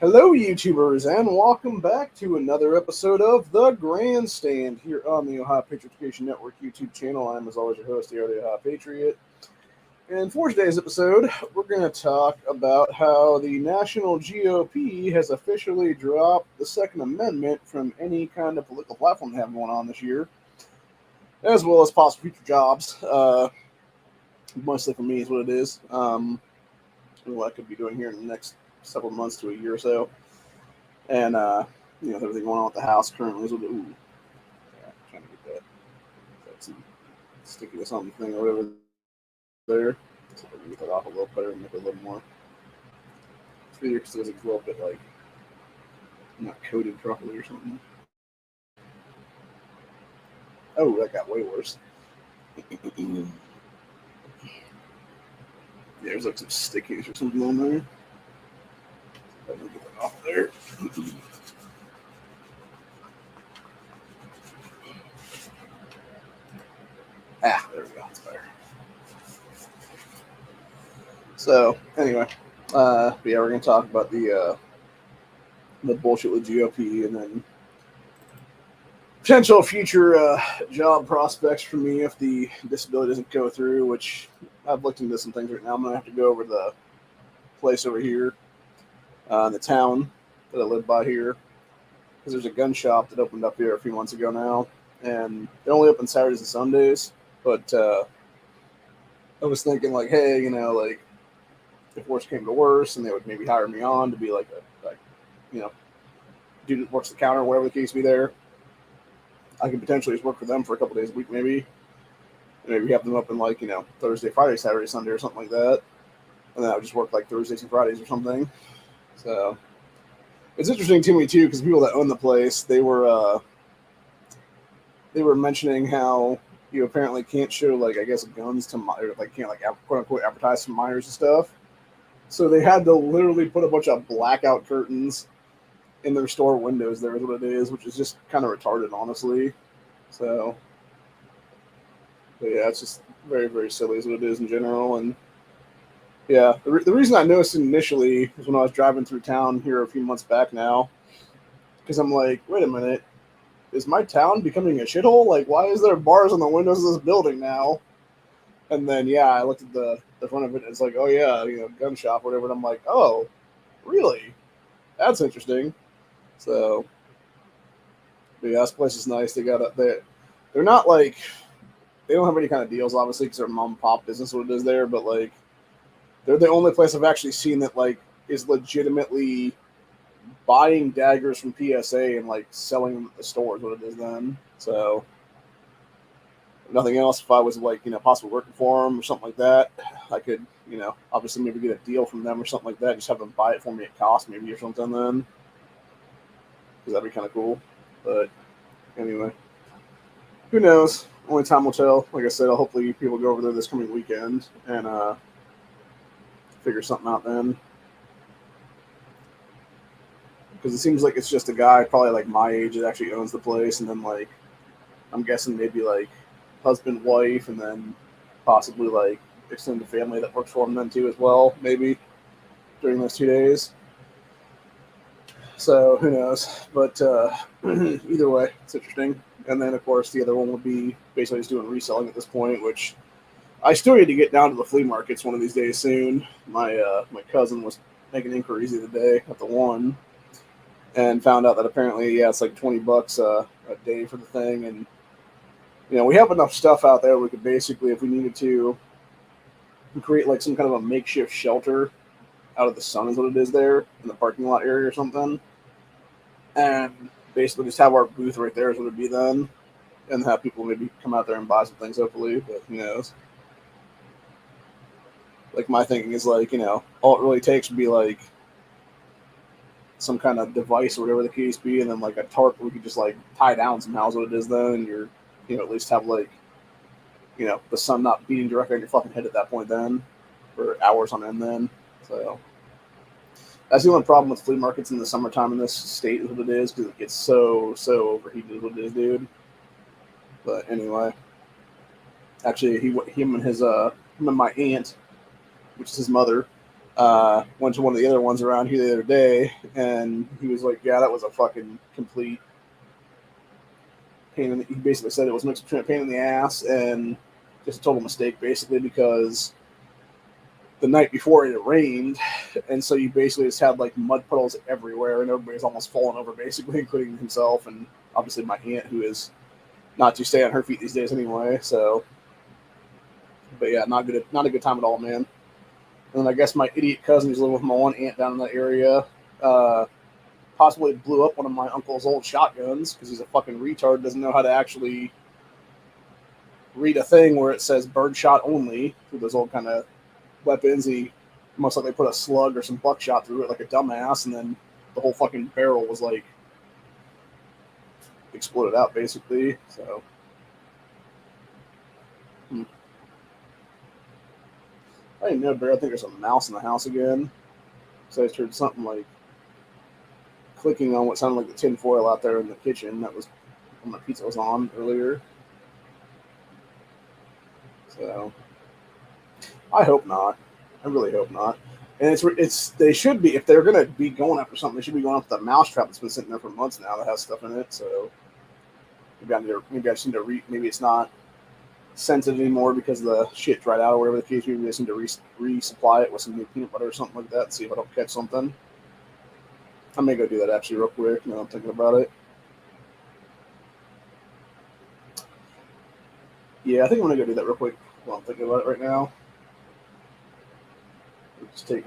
Hello, YouTubers, and welcome back to another episode of The Grandstand here on the Ohio Patriotification Network YouTube channel. I'm, as always, your host, the Ohio Patriot. And for today's episode, we're going to talk about how the national GOP has officially dropped the Second Amendment from any kind of political platform they have going on this year, as well as possible future jobs. Mostly for me is what it is. What I could be doing here in the next several months to a year or so. And, with everything going on with the house currently is a little bit, trying to get some stickiness on the thing or whatever there. So I can get that off a little better and make it a little more clear because it was a little bit like not coated properly or something. Oh, that got way worse. There's like some stickiness or something on there. Let me get that off there. There we go. That's better. So, anyway, we're going to talk about the bullshit with GOP and then potential future job prospects for me if the disability doesn't go through, which I've looked into some things right now. I'm going to have to go over the place over here in the town that I live by here because there's a gun shop that opened up here a few months ago now, and they only open Saturdays and Sundays, but I was thinking like, hey, like if worse came to worse and they would maybe hire me on to be like dude that works the counter, whatever the case be there, I could potentially just work for them for a couple days a week maybe. And maybe have them up in like, Thursday, Friday, Saturday, Sunday or something like that. And then I would just work like Thursdays and Fridays or something. So it's interesting to me too, because people that own the place, they were mentioning how you apparently can't show like I guess guns to minors, like can't like quote unquote advertise to minors and stuff. So they had to literally put a bunch of blackout curtains in their store windows. There is what it is, which is just kind of retarded, honestly. So, but yeah, it's just very, very silly is what it is in general. And yeah, the reason I noticed it initially was when I was driving through town here a few months back now, because I'm like, wait a minute, is my town becoming a shithole? Like, why is there bars on the windows of this building now? And then, yeah, I looked at the front of it, and it's like, oh, yeah, gun shop, whatever. And I'm like, oh, really? That's interesting. So, but yeah, this place is nice. They got they're not like, they don't have any kind of deals, obviously, because they're a mom and pop business, what it is there. But, like, they're the only place I've actually seen that, like, is legitimately buying daggers from PSA and, like, selling them at the stores, what it is then. So, if nothing else, if I was, like, possibly working for them or something like that, I could, obviously maybe get a deal from them or something like that. Just have them buy it for me at cost maybe or something then. Because that'd be kind of cool. But anyway, who knows? Only time will tell. Like I said, hopefully people go over there this coming weekend and figure something out then. Because it seems like it's just a guy probably like my age that actually owns the place, and then like I'm guessing maybe like husband, wife, and then possibly like extended family that works for him then too as well, maybe during those 2 days. So who knows? But either way, it's interesting. And then of course the other one would be basically just doing reselling at this point, which I still need to get down to the flea markets one of these days soon. My cousin was making inquiries the other day at the one, and found out that apparently it's like $20 a day for the thing, and we have enough stuff out there we could basically, if we needed to, create like some kind of a makeshift shelter out of the sun is what it is there in the parking lot area or something, and basically just have our booth right there is what it'd be then, and have people maybe come out there and buy some things hopefully, but who knows. Like my thinking is like, all it really takes would be like some kind of device or whatever the case be, and then like a tarp we could just like tie down somehow is what it is then, and you're, at least have like, the sun not beating directly on your fucking head at that point then, for hours on end then. So that's the only problem with flea markets in the summertime in this state is what it is, because it gets so overheated is what it is, dude. But anyway, actually him and my aunt, which is his mother, Went to one of the other ones around here the other day, and he was like, "Yeah, that was a fucking complete pain." He basically said it was mixed between a pain in the ass and just a total mistake, basically, because the night before it rained, and so you basically just had like mud puddles everywhere, and everybody's almost falling over, basically, including himself and obviously my aunt, who is not to stay on her feet these days anyway. So, but yeah, not a good time at all, man. And then I guess my idiot cousin who's living with my one aunt down in that area uh, possibly blew up one of my uncle's old shotguns because he's a fucking retard, doesn't know how to actually read a thing where it says birdshot only through those old kind of weapons. He most likely put a slug or some buckshot through it like a dumbass, and then the whole fucking barrel was like exploded out, basically. So, I didn't know, Bear. I think there's a mouse in the house again. So I just heard something like clicking on what sounded like the tin foil out there in the kitchen. That was when my pizza was on earlier. So I hope not. I really hope not. And it's they should be, if they're gonna be going after something, they should be going after the mousetrap that's been sitting there for months now that has stuff in it. So maybe I just need to maybe it's not sensitive anymore because the shit dried out or whatever the case. Maybe I just need to resupply it with some new peanut butter or something like that and see if I don't catch something. I may go do that actually real quick. Now I'm thinking about it. Yeah, I think I'm gonna go do that real quick while I'm thinking about it right now. Just take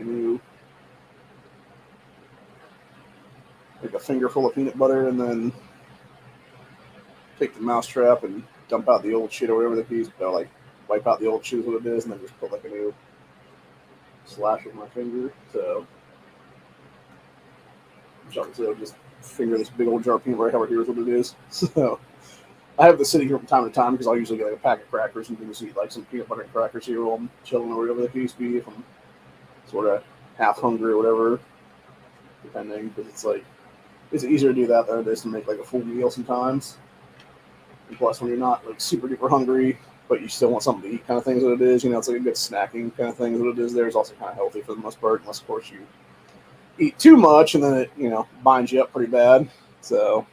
like a finger full of peanut butter and then take the mousetrap and dump out the old shit or whatever the case. Like wipe out the old shit is what it is, and then just put like a new slash with my finger. So I'll just finger this big old jar of peanut butter. However, here's what it is. So I have this sitting here from time to time because I'll usually get like a pack of crackers and just eat like some peanut butter and crackers here while I'm chilling or whatever the case be. If I'm sort of half hungry or whatever, depending, because it's easier to do that than it is to make like a full meal sometimes. And plus, when you're not like super duper hungry, but you still want something to eat, kind of thing is what it is. It's like a good snacking kind of thing is what it is. There, it's also kind of healthy for the most part, unless of course you eat too much and then it binds you up pretty bad. So,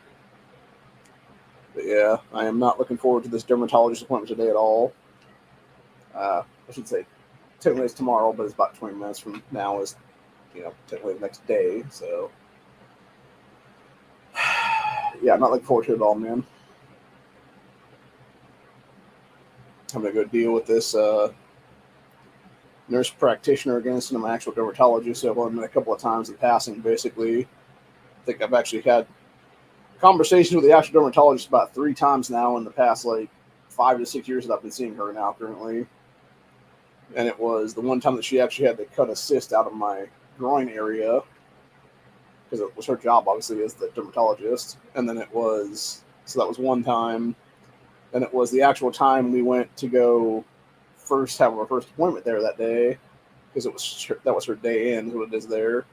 but yeah, I am not looking forward to this dermatologist appointment today at all. I should say technically it's tomorrow, but it's about 20 minutes from now is technically the next day. So yeah, I'm not looking forward to it at all, man. I'm gonna go deal with this nurse practitioner again instead of my actual dermatologist. So I've met a couple of times in passing. Basically, I think I've actually had conversations with the actual dermatologist about 3 times now in the past like 5 to 6 years that I've been seeing her now currently. And it was the one time that she actually had to cut a cyst out of my groin area because it was her job, obviously, as the dermatologist. And then that was one time. And it was the actual time we went to go have our first appointment there that day because that was her day in, what it is there.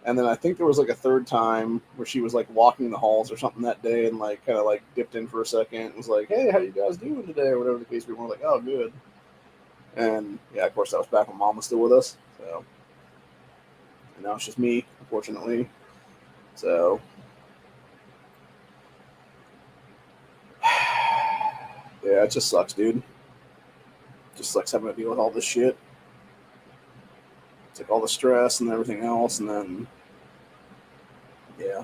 And then I think there was like a third time where she was like walking the halls or something that day and like kind of like dipped in for a second and was like, "Hey, how you guys doing today?" or whatever the case. We were like, "Oh, good." And yeah, of course, that was back when Mom was still with us. So, and now it's just me, unfortunately. So, yeah, it just sucks, dude. It just sucks having to deal with all this shit. It's like all the stress and everything else, and then, yeah.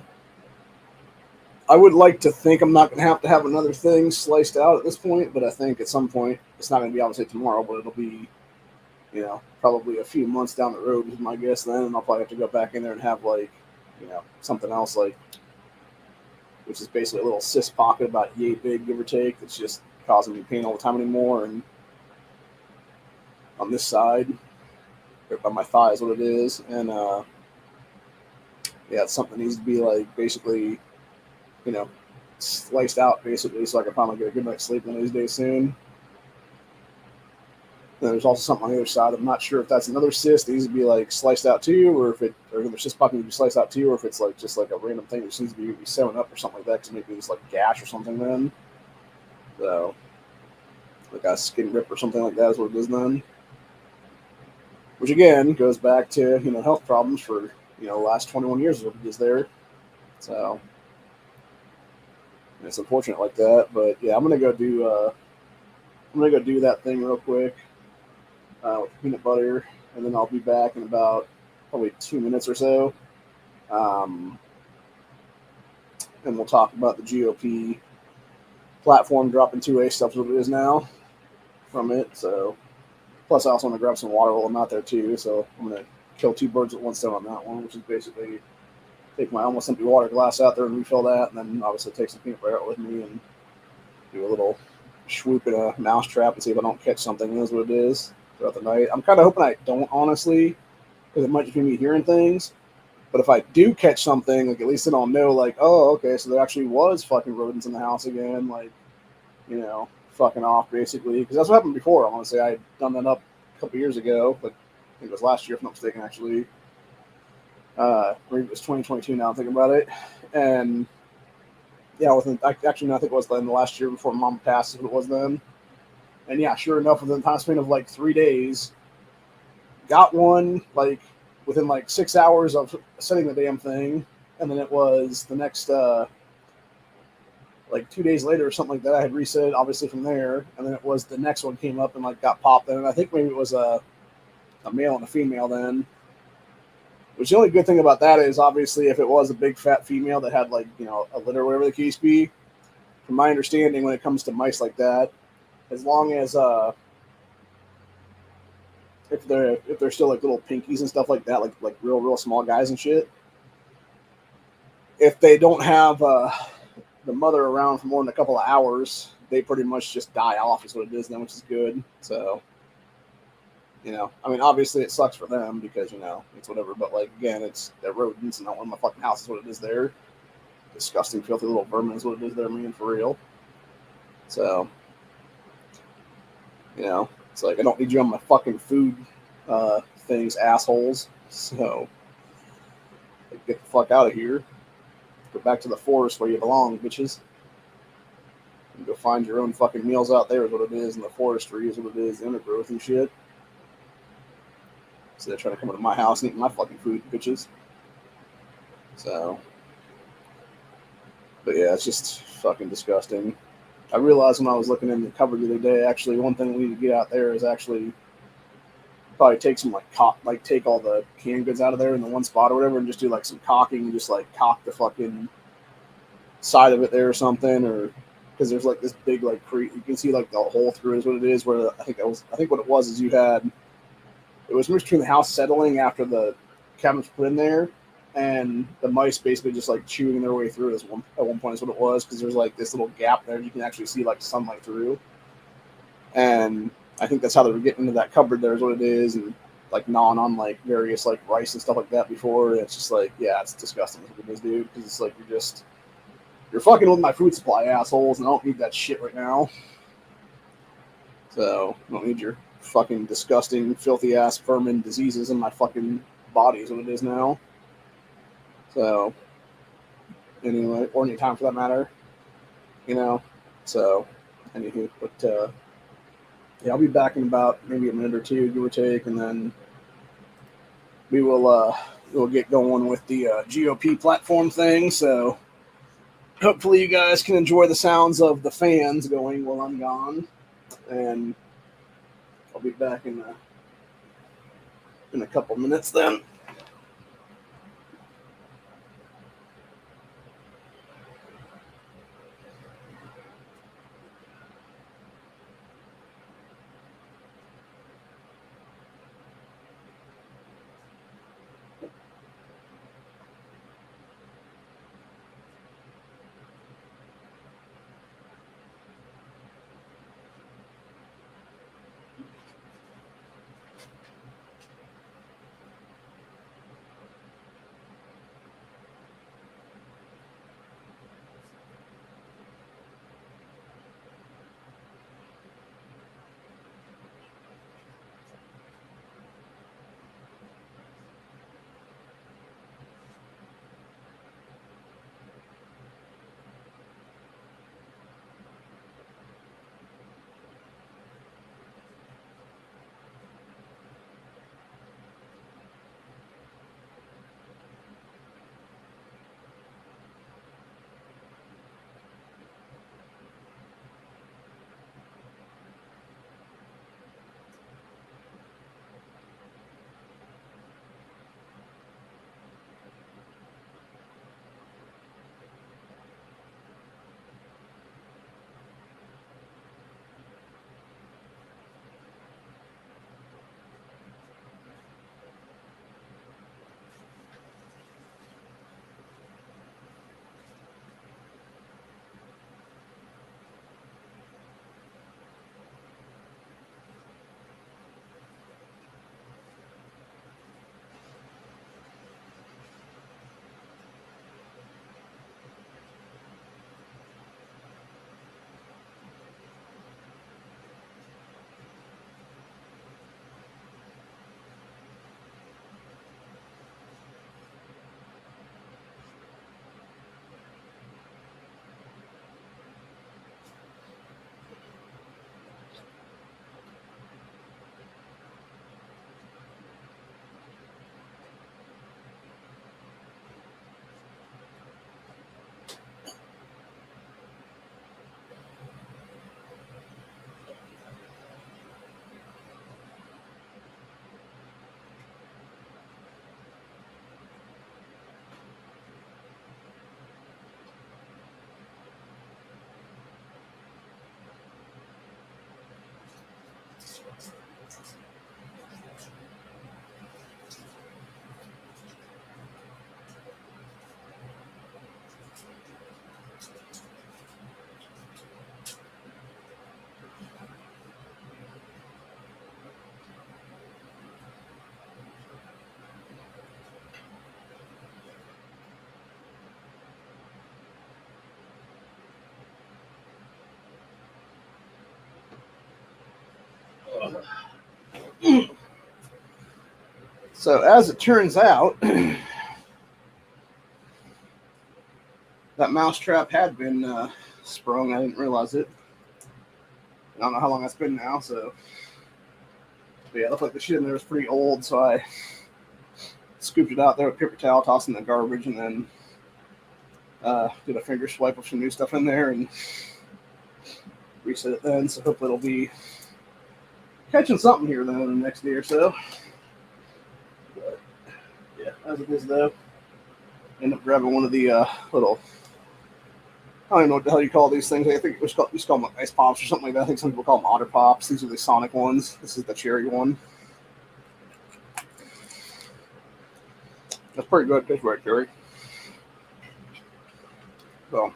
I would like to think I'm not going to have another thing sliced out at this point, but I think at some point, it's not going to be obviously tomorrow, but it'll be probably a few months down the road is my guess then, and I'll probably have to go back in there and have like, something else like, which is basically a little cyst pocket about yay big, give or take, that's just causing me pain all the time anymore, and on this side, right by my thigh is what it is, and yeah, it's something that needs to be like basically, sliced out basically, so I can probably get a good night's sleep one of these days soon. There's also something on the other side. I'm not sure if that's another cyst that needs to be like sliced out too, or if the cyst pocket needs to be sliced out too, or if it's like just like a random thing that just needs to be sewn up or something like that, because maybe it's like a gash or something then. So, like a skin rip or something like that is what it is then. which again goes back to health problems for the last 21 years is there. So it's unfortunate like that, but yeah, I'm gonna go do that thing real quick with peanut butter, and then I'll be back in about probably 2 minutes or so, um, and we'll talk about the GOP platform dropping 2A stuff what it is now from it. So plus I also want to grab some water while I'm out there too. So I'm gonna kill two birds with one stone on that one, which is basically take my almost empty water glass out there and refill that, and then obviously take some peanut butter out with me and do a little swoop in a mouse trap and see if I don't catch something. That's what it is throughout the night. I'm kind of hoping I don't, honestly, because it might just be me hearing things. But if I do catch something, like at least then I'll know, like, oh, okay, so there actually was fucking rodents in the house again, like, fucking off basically. Because that's what happened before. I want to say I had done that up a couple years ago, but I think it was last year, if I'm not mistaken, actually. Maybe it was 2022 now, I'm thinking about it. And yeah, actually, no, I think it was then the last year before mom passed, is what it was then. And yeah, sure enough, within the time span of like 3 days, got one like within like 6 hours of setting the damn thing. And then it was the next, like 2 days later or something like that, I had reset it, obviously, from there. And then it was the next one came up and like got popped. And I think maybe it was a male and a female then. Which the only good thing about that is obviously if it was a big fat female that had like, a litter or whatever the case be, from my understanding when it comes to mice like that, as long as if they're still like little pinkies and stuff like that, like real small guys and shit, if they don't have the mother around for more than a couple of hours, they pretty much just die off is what it is then, which is good. So I mean, obviously it sucks for them because it's whatever, but like again, they're rodents and not one of my fucking house is what it is there. Disgusting, filthy little vermin is what it is there, man, for real. So it's like I don't need you on my fucking food things, assholes. So like, get the fuck out of here. Go back to the forest where you belong, bitches. And go find your own fucking meals out there is what it is, and the forestry is what it is, the undergrowth and shit. So they're trying to come into my house and eat my fucking food, bitches. So, but yeah, it's just fucking disgusting. I realized when I was looking in the cupboard the other day, actually, one thing we need to get out there is actually probably take some take all the canned goods out of there in the one spot or whatever, and just do like some caulking and just like caulk the fucking side of it there or something, or because there's like this big like you can see like the hole through is what it is. Where I think what it was is it was between the house settling after the cabinets put in there, and the mice basically just like chewing their way through it at one point is what it was, because there's like this little gap there and you can actually see like sunlight through, and I think that's how they were getting into that cupboard there is what it is, and like gnawing on like various like rice and stuff like that before. It's just like, yeah, it's disgusting what it is, dude, because it's like you're fucking with my food supply, assholes, and I don't need that shit right now. So I don't need your fucking disgusting, filthy ass vermin diseases in my fucking body is what it is now. So anyway, or any time for that matter, So anywho, but yeah, I'll be back in about maybe a minute or two, give or take, and then we'll get going with the GOP platform thing. So hopefully you guys can enjoy the sounds of the fans going while I'm gone, and I'll be back in a couple minutes then. So as it turns out, that mousetrap had been sprung. I didn't realize it. I don't know how long that's been now. So, but yeah, it looked like the shit in there was pretty old. So I scooped it out there with paper towel, tossed it in the garbage, and then did a finger swipe of some new stuff in there and reset it then. So hopefully it'll be catching something here then in the next day or so. But yeah, as it is though, end up grabbing one of the little, I don't even know what the hell you call these things. I think you call them like ice pops or something like that. I think some people call them otter pops. These are the Sonic ones. This is the cherry one. That's pretty good. Tastes right, cherry. So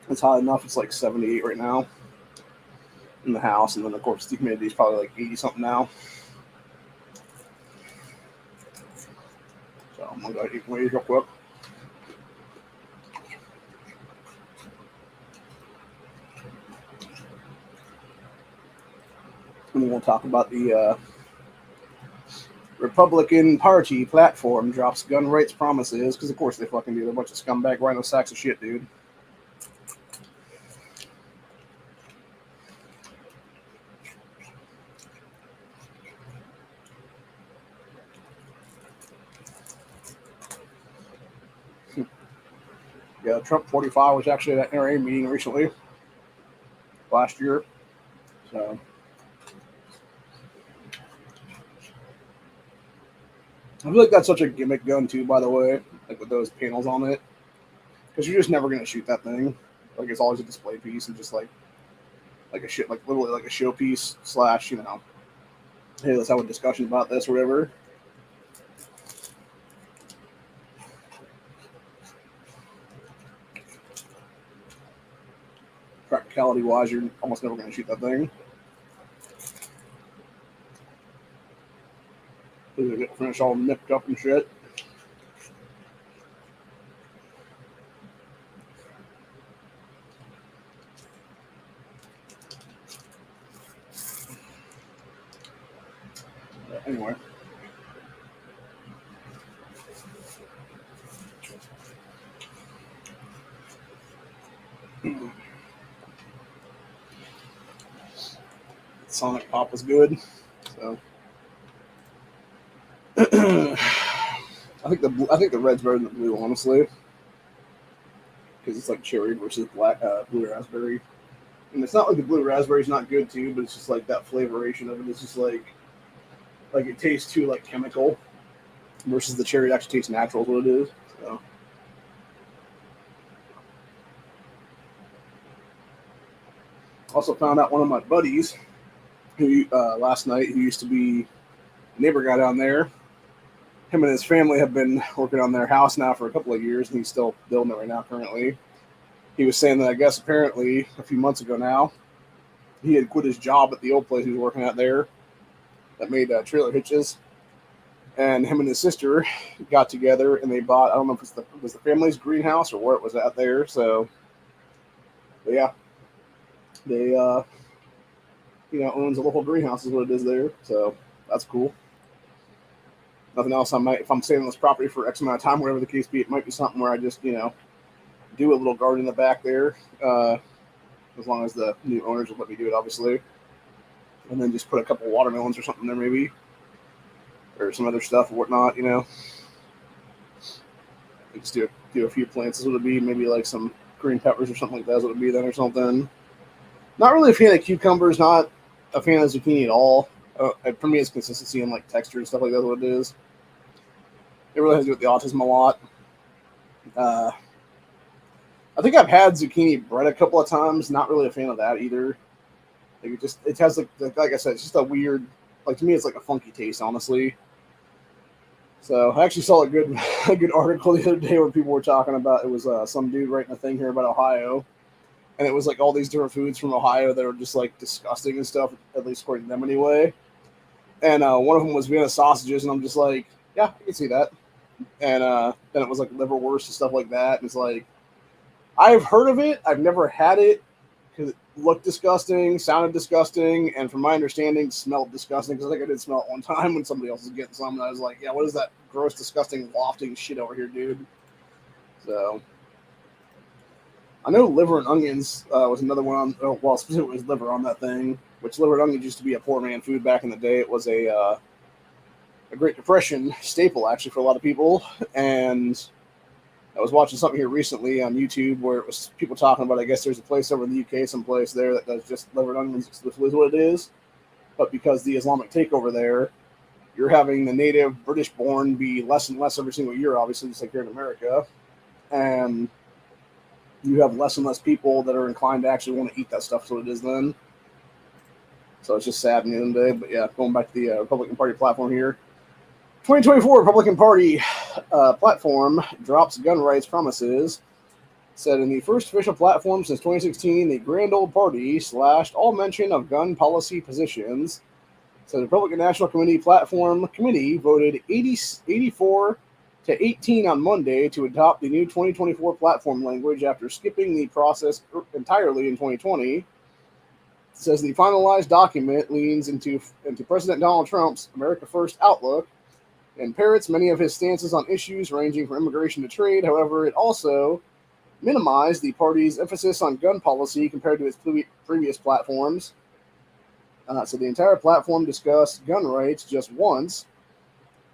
it's hot enough. It's like 78 right now in the house, and then of course the humidity is probably like 80 something now. So I'm gonna go eat one of these real quick. And then we'll talk about the Republican Party platform drops gun rights promises, because of course they fucking do. They're a bunch of scumbag rhino sacks of shit, dude. Yeah, Trump 45 was actually at that NRA meeting recently, last year. So I feel like that's such a gimmick gun too, by the way, like with those panels on it, because you're just never gonna shoot that thing. Like it's always a display piece and just like a shit, like literally like a showpiece slash, you know, hey, let's have a discussion about this or whatever. Practicality wise, you're almost never gonna shoot that thing. They get finished all nipped up and shit. But anyway. Sonic Pop was good. So I think the red's better than the blue, honestly, because it's like cherry versus black, blue raspberry. And it's not like the blue raspberry is not good too, but it's just like that flavoration of it is just like it tastes too like chemical, versus the cherry actually tastes natural is what it is. So also found out one of my buddies who last night, who used to be a neighbor guy down there. Him and his family have been working on their house now for a couple of years, and he's still building it right now currently. He was saying that I guess apparently a few months ago now, he had quit his job at the old place he was working at there that made trailer hitches. And him and his sister got together and they bought, I don't know if it was the family's greenhouse or where it was at there. So, yeah, they, owns a local greenhouse is what it is there. So that's cool. Nothing else. If I'm staying on this property for X amount of time, whatever the case be, it might be something where I just, do a little garden in the back there, as long as the new owners will let me do it, obviously. And then just put a couple watermelons or something there, maybe, or some other stuff or whatnot, Just do a few plants. This would be maybe like some green peppers or something like that. Is what it would be then or something. Not really a fan of cucumbers. Not a fan of zucchini at all. For me, it's consistency and like texture and stuff like that. What it is. It really has to do with the autism a lot. I think I've had zucchini bread a couple of times. Not really a fan of that either. It has like I said, it's just a weird, like to me, it's like a funky taste, honestly. So I actually saw a good a good article the other day where people were talking about it was some dude writing a thing here about Ohio, and it was like all these different foods from Ohio that are just like disgusting and stuff, at least according to them anyway. And one of them was Vienna sausages, and I'm just like, yeah, I can see that. And then it was like liverwurst and stuff like that, and it's like I've heard of it, I've never had it because it looked disgusting, sounded disgusting, and from my understanding, smelled disgusting. Because I think I did smell it one time when somebody else was getting some, and I was like, "Yeah, what is that gross, disgusting, wafting shit over here, dude?" So I know liver and onions was another one on. Well, specifically was liver on that thing. Which liver and onions used to be a poor man food back in the day. It was a Great Depression staple actually for a lot of people, and I was watching something here recently on YouTube where it was people talking about. I guess there's a place over in the UK, someplace there that does just liver and onions exclusively, is what it is. But because the Islamic takeover there, you're having the native British-born be less and less every single year. Obviously, just like here in America, and you have less and less people that are inclined to actually want to eat that stuff. So it is then. So it's just sad in the end of the day. But yeah, going back to the Republican Party platform here. 2024 Republican Party platform drops gun rights promises. Said in the first official platform since 2016, the Grand Old Party slashed all mention of gun policy positions. So the Republican National Committee platform committee voted 84 to 18 on Monday to adopt the new 2024 platform language after skipping the process entirely in 2020. It says the finalized document leans into President Donald Trump's America First outlook and parrots many of his stances on issues ranging from immigration to trade. However, it also minimized the party's emphasis on gun policy compared to its previous platforms. So the entire platform discussed gun rights just once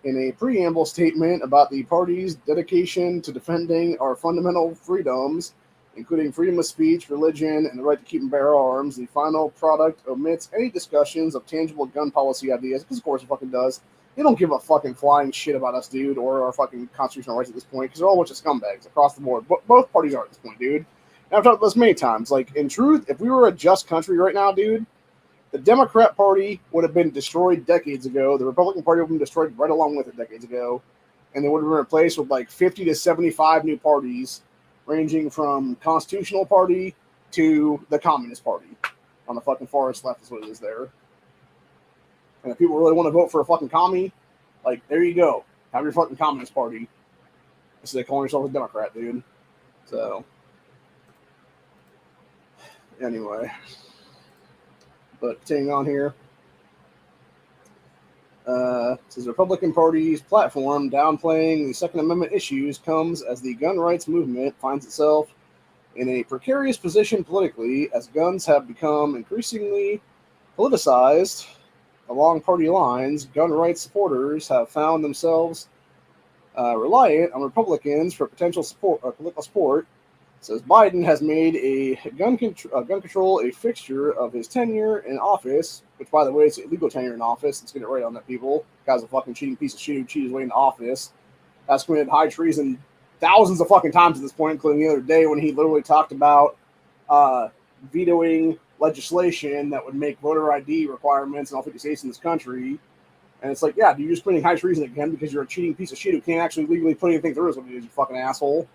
in a preamble statement about the party's dedication to defending our fundamental freedoms, including freedom of speech, religion, and the right to keep and bear arms. The final product omits any discussions of tangible gun policy ideas, because of course it fucking does. They don't give a fucking flying shit about us, dude, or our fucking constitutional rights at this point, because they're all a bunch of scumbags across the board. Both parties are at this point, dude. And I've talked about this many times. Like, in truth, if we were a just country right now, dude, the Democrat Party would have been destroyed decades ago. The Republican Party would have been destroyed right along with it decades ago. And they would have been replaced with like 50 to 75 new parties, ranging from Constitutional Party to the Communist Party. On the fucking farthest left is what it is there. And if people really want to vote for a fucking commie, like, there you go. Have your fucking Communist Party. Instead of calling yourself a Democrat, dude. So, anyway. But continuing on here. Says the Republican Party's platform downplaying the Second Amendment issues comes as the gun rights movement finds itself in a precarious position politically as guns have become increasingly politicized along party lines. Gun rights supporters have found themselves reliant on Republicans for potential support, political support. It says Biden has made gun control a fixture of his tenure in office, which, by the way, is illegal tenure in office. Let's get it right on that, people. Guy's a fucking cheating piece of shit who cheated his way into office. Has committed high treason thousands of fucking times at this point, including the other day when he literally talked about vetoing legislation that would make voter ID requirements in all 50 states in this country. And it's like, yeah, dude, you're just committing high treason again because you're a cheating piece of shit who can't actually legally put anything through, is what it is, you fucking asshole.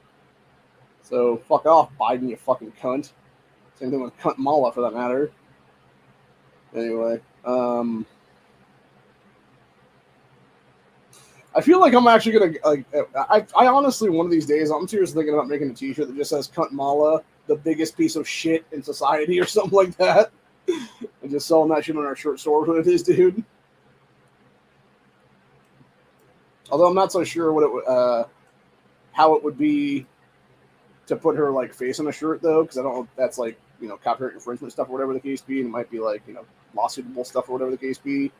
So fuck off, Biden, you fucking cunt. Same thing with cunt Mala, for that matter. Anyway, I feel like I'm actually gonna like. I honestly, one of these days, I'm seriously thinking about making a T-shirt that just says "Cunt Mala, the biggest piece of shit in society" or something like that, and just selling that shit on our shirt store. What it is, dude. Although I'm not so sure what it how it would be to put her like face on a shirt though, because I don't know if that's like, you know, copyright infringement stuff or whatever the case be, and it might be like, you know, lawsuitable stuff or whatever the case be.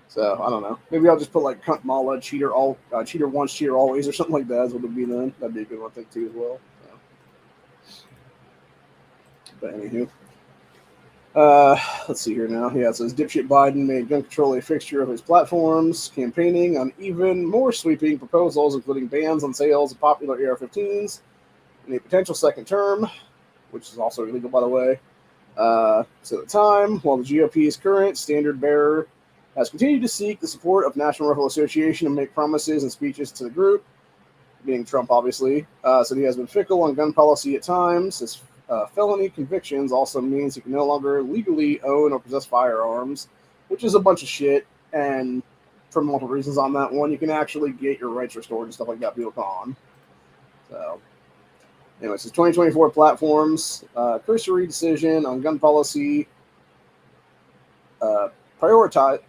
So I don't know. Maybe I'll just put like "Cunt Mala, cheater once, cheater always" or something like that. Is what it'd be then. That'd be a good one, I think, too, as well. So. But anywho. Let's see here now. Yeah, it says dipshit Biden made gun control a fixture of his platforms, campaigning on even more sweeping proposals, including bans on sales of popular AR-15s, in a potential second term, which is also illegal, by the way. So at the time, while the GOP's current standard bearer has continued to seek the support of National Rifle Association and make promises and speeches to the group, being Trump, obviously, said he has been fickle on gun policy at times. His felony convictions also means he can no longer legally own or possess firearms, which is a bunch of shit, and for multiple reasons on that one, you can actually get your rights restored and stuff like that, people on. So, anyway, it says 2024 platforms, cursory decision on gun policy, prioritize,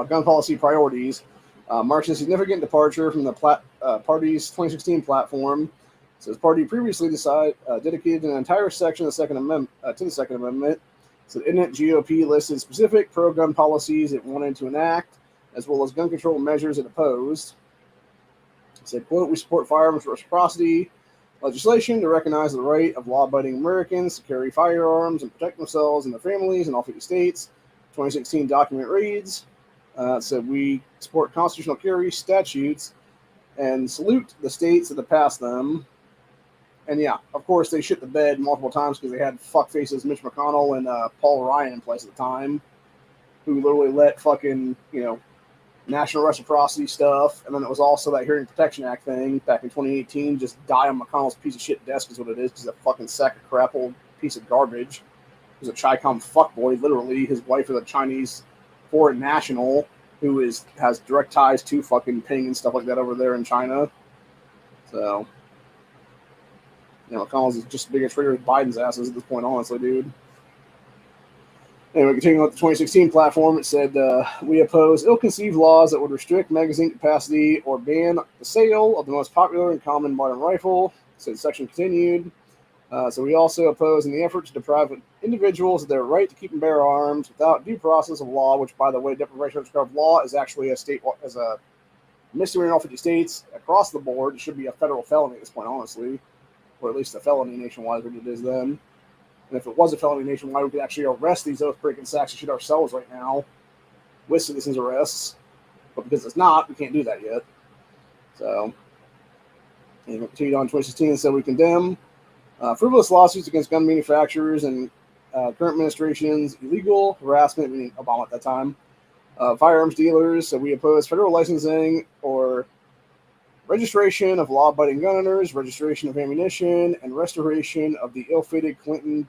gun policy priorities, marks a significant departure from the party's 2016 platform. It says party previously dedicated an entire section of the Second Amendment to the Second Amendment. So in it, GOP listed specific pro-gun policies it wanted to enact, as well as gun control measures it opposed. It said, quote, we support firearms reciprocity legislation to recognize the right of law-abiding Americans to carry firearms and protect themselves and their families in all 50 states. 2016 document reads, said we support constitutional carry statutes and salute the states that have passed them. And yeah, of course, they shit the bed multiple times because they had fuckfaces Mitch McConnell and Paul Ryan in place at the time, who literally let fucking, national reciprocity stuff, and then it was also that Hearing Protection Act thing back in 2018, just die on McConnell's piece of shit desk is what it is, because that fucking sack of crap old piece of garbage. He's a Chi-Com fuckboy, literally. His wife is a Chinese foreign national who has direct ties to fucking Ping and stuff like that over there in China. So, McConnell's is just as big a traitor as Biden's asses at this point, honestly, dude. Anyway, continuing with the 2016 platform, it said, we oppose ill-conceived laws that would restrict magazine capacity or ban the sale of the most popular and common modern rifle. So the section continued. So we also oppose in the effort to deprive individuals of their right to keep and bear arms without due process of law, which, by the way, deprivation of law is actually a misdemeanor in all 50 states across the board. It should be a federal felony at this point, honestly, or at least a felony nationwide, what it is then. And if it was a felony nationwide, we could actually arrest these oath-breaking sacks of shit ourselves right now with citizens' arrests. But because it's not, we can't do that yet. So, and we continued on 2016 and said we condemn frivolous lawsuits against gun manufacturers and current administration's illegal harassment, meaning Obama at that time, firearms dealers. So we oppose federal licensing or registration of law-abiding gun owners, registration of ammunition, and restoration of the ill-fated Clinton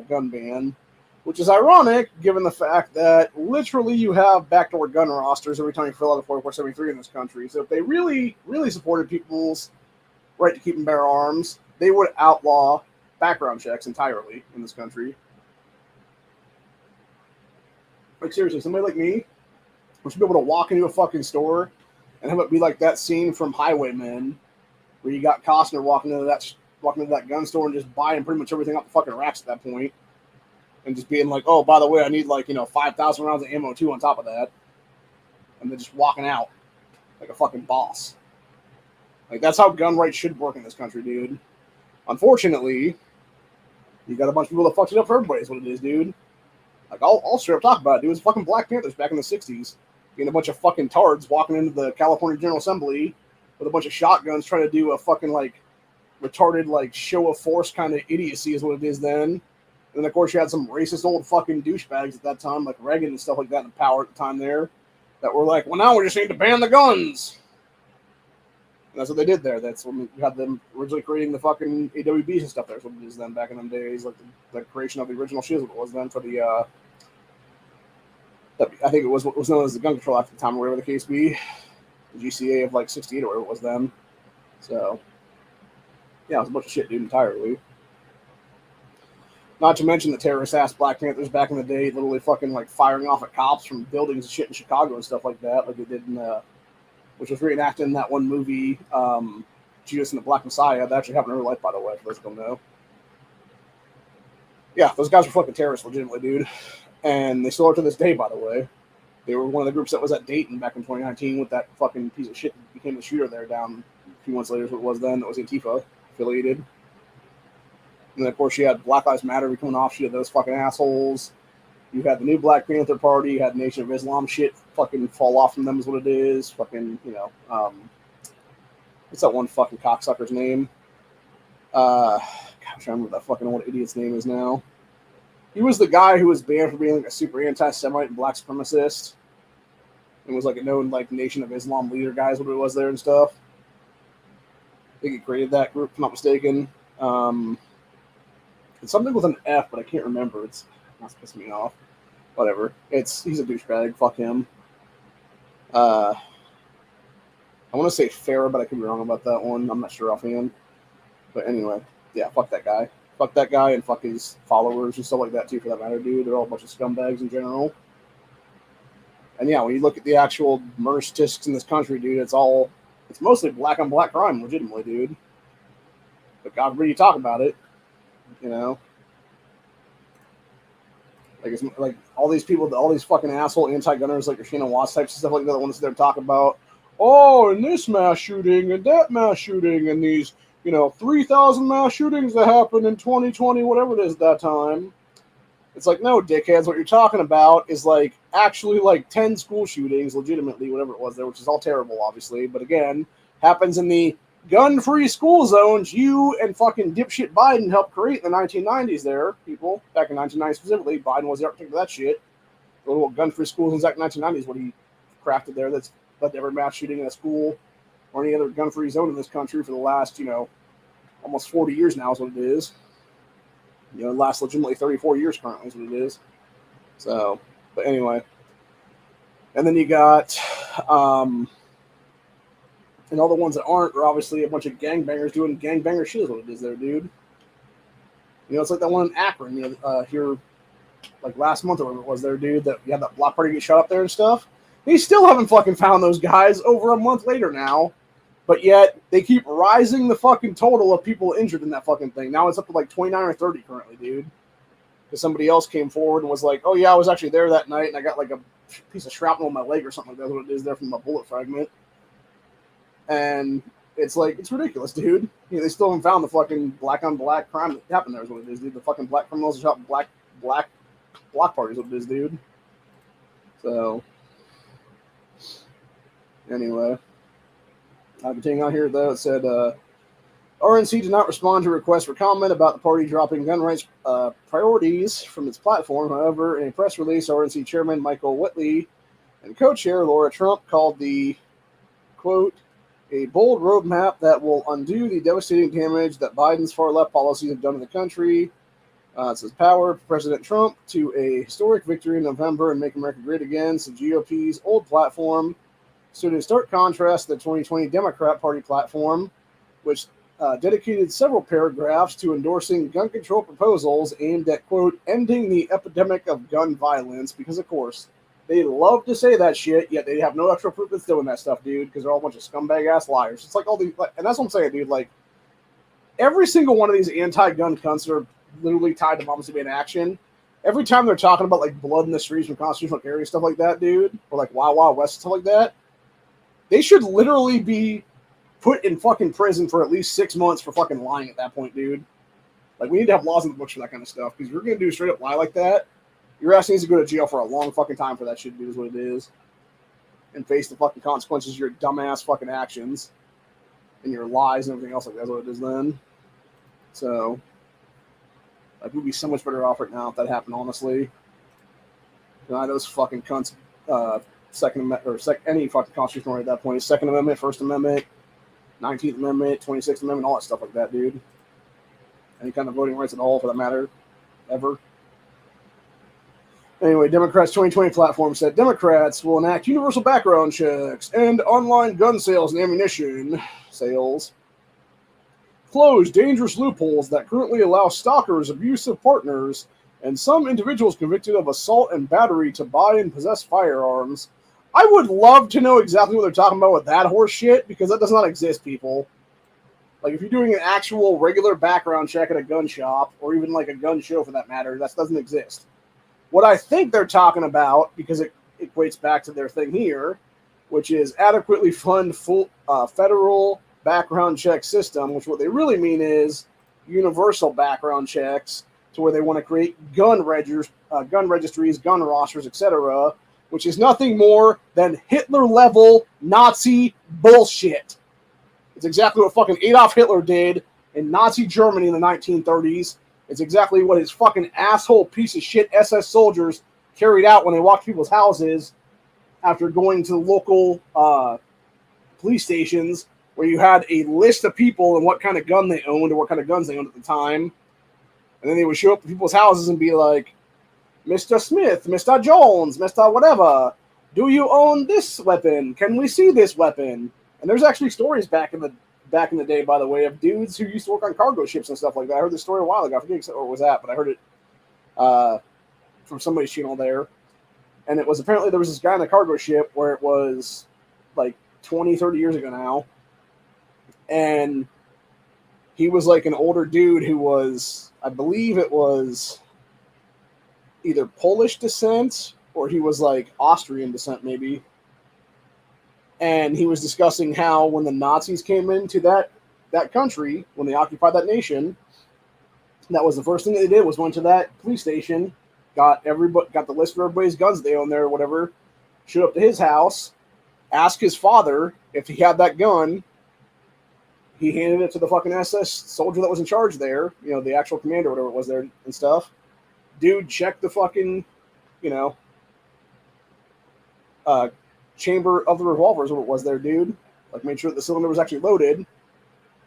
gun ban, which is ironic given the fact that literally you have backdoor gun rosters every time you fill out a 4473 in this country. So if they really, really supported people's right to keep and bear arms, they would outlaw background checks entirely in this country. Like, seriously, somebody like me should be able to walk into a fucking store and have it be like that scene from Highwaymen, where you got Costner walking into that gun store and just buying pretty much everything off the fucking racks at that point, and just being like, "Oh, by the way, I need 5,000 rounds of ammo too on top of that," and then just walking out like a fucking boss. Like, that's how gun rights should work in this country, dude. Unfortunately, you got a bunch of people that fucked it up for everybody. Is what it is, dude. Like, I'll straight up talk about it, dude. It was fucking Black Panthers back in the 60s. Being a bunch of fucking tards walking into the California General Assembly with a bunch of shotguns trying to do a fucking, retarded, show of force kind of idiocy is what it is then. And then, of course, you had some racist old fucking douchebags at that time, like Reagan and stuff like that in power at the time there, that were like, well, now we just need to ban the guns. And that's what they did there. That's when you had them originally creating the fucking AWBs and stuff there. That's what it is then back in them days, like the creation of the original shield was then for the, I think it was what was known as the Gun Control Act at the time, or whatever the case be, the GCA of 68 or whatever it was then. So, yeah, it was a bunch of shit, dude, entirely. Not to mention the terrorist-ass Black Panthers back in the day, literally fucking firing off at cops from buildings and shit in Chicago and stuff like that, like they did in, which was reenacted in that one movie, Judas and the Black Messiah. That actually happened in real life, by the way, for those who don't know. Yeah, those guys were fucking terrorists, legitimately, dude. And they still are to this day, by the way. They were one of the groups that was at Dayton back in 2019 with that fucking piece of shit that became the shooter there down a few months later, is what it was then. That was Antifa affiliated. And then, of course, you had Black Lives Matter becoming an offshoot of those fucking assholes. You had the new Black Panther Party. You had Nation of Islam shit fucking fall off from them is what it is. Fucking, what's that one fucking cocksucker's name? I'm trying to remember that fucking old idiot's name is now. He was the guy who was banned for being like a super anti-Semite and black supremacist, and was like a known like Nation of Islam leader guy is what it was there and stuff. I think he created that group, if I'm not mistaken. It's something with an F, but I can't remember. It's pissing me off. Whatever. He's a douchebag. Fuck him. I want to say Farrah, but I could be wrong about that one. I'm not sure offhand. But anyway, yeah, fuck that guy. Fuck that guy and fuck his followers and stuff like that too, for that matter, dude. They're all a bunch of scumbags in general. And yeah, when you look at the actual murder statistics in this country, dude, it's mostly black on black crime, legitimately, dude. But God, really talk about it, you know? Like all these people, all these fucking asshole anti-gunners like Christina Watts types of stuff like that, the ones that they're talking about, oh, and this mass shooting and that mass shooting and these, 3,000 mass shootings that happened in 2020, whatever it is at that time. It's like, no, dickheads, what you're talking about is like actually like 10 school shootings, legitimately, whatever it was there, which is all terrible, obviously. But again, happens in the gun-free school zones you and fucking dipshit Biden helped create in the 1990s there, people. Back in 1990 specifically, Biden was the architect of that shit. The little gun-free schools in the 1990s, what he crafted there that's led to every mass shooting in a school or any other gun-free zone in this country for the last, almost 40 years now is what it is. It lasts legitimately 34 years currently is what it is. So, but anyway. And then you got, and all the ones that aren't are obviously a bunch of gangbangers doing gangbanger shit is what it is there, dude. It's like that one in Akron, here, like last month or whatever it was there, dude, that you had that block party get shot up there and stuff. They still haven't fucking found those guys over a month later now. But yet, they keep rising the fucking total of people injured in that fucking thing. Now it's up to like 29 or 30 currently, dude. Because somebody else came forward and was like, oh yeah, I was actually there that night and I got like a piece of shrapnel on my leg or something like that. That's what it is there from a bullet fragment. And it's like, it's ridiculous, dude. They still haven't found the fucking black on black crime that happened there is what it is, dude. The fucking black criminals shot black block parties what it is, dude. So, anyway. Continuing on here, though, it said, RNC did not respond to requests for comment about the party dropping gun rights priorities from its platform. However, in a press release, RNC chairman Michael Whitley and co-chair Laura Trump called the, quote, a bold roadmap that will undo the devastating damage that Biden's far-left policies have done to the country. It says, power President Trump to a historic victory in November and make America great again. So GOP's old platform stood in stark contrast to the 2020 Democrat Party platform, which dedicated several paragraphs to endorsing gun control proposals aimed at, quote, ending the epidemic of gun violence, because, of course, they love to say that shit, yet they have no actual proof that's doing that stuff, dude, because they're all a bunch of scumbag-ass liars. It's like all these, and that's what I'm saying, dude, like, every single one of these anti-gun cunts that are literally tied to Mama's in action, every time they're talking about, like, blood in the streets from constitutional carry, stuff like that, dude, or, like, Wild Wild West, stuff like that, they should literally be put in fucking prison for at least 6 months for fucking lying at that point, dude. Like, we need to have laws in the books for that kind of stuff, because if you're going to do a straight-up lie like that, your ass needs to go to jail for a long fucking time for that shit, dude, is what it is. And face the fucking consequences of your dumbass fucking actions and your lies and everything else like that's what it is then. So, like, we'd be so much better off right now if that happened, honestly. Those fucking cunts, Second Amendment, or any fucking constitutional right at that point. Second Amendment, First Amendment, 19th Amendment, 26th Amendment, all that stuff like that, dude. Any kind of voting rights at all, for that matter, ever. Anyway, Democrats' 2020 platform said Democrats will enact universal background checks and online gun sales and ammunition sales. Close dangerous loopholes that currently allow stalkers, abusive partners, and some individuals convicted of assault and battery to buy and possess firearms. I would love to know exactly what they're talking about with that horse shit, because that does not exist, people. Like, if you're doing an actual regular background check at a gun shop, or even like a gun show for that matter, that doesn't exist. What I think they're talking about, because it equates back to their thing here, which is adequately fund full federal background check system, which what they really mean is universal background checks to where they want to create gun registries, gun rosters, etc., which is nothing more than Hitler-level Nazi bullshit. It's exactly what fucking Adolf Hitler did in Nazi Germany in the 1930s. It's exactly what his fucking asshole piece of shit SS soldiers carried out when they walked people's houses after going to the local police stations, where you had a list of people and what kind of gun they owned or what kind of guns they owned at the time. And then they would show up to people's houses and be like, Mr. Smith, Mr. Jones, Mr. whatever, do you own this weapon? Can we see this weapon? And there's actually stories back in the day, by the way, of dudes who used to work on cargo ships and stuff like that. I heard this story a while ago. I forget what it was at, but I heard it from somebody's channel there. And it was apparently there was this guy on a cargo ship where it was like 20, 30 years ago now. And he was like an older dude who was, I believe it was either Polish descent or he was like Austrian descent maybe. And he was discussing how when the Nazis came into that country, when they occupied that nation, that was the first thing they did was went to that police station, got the list of everybody's guns they owned there or whatever, showed up to his house, asked his father if he had that gun. He handed it to the fucking SS soldier that was in charge there, the actual commander or whatever it was there and stuff. Dude checked the fucking, chamber of the revolvers, what it was there, dude. Like, made sure that the cylinder was actually loaded,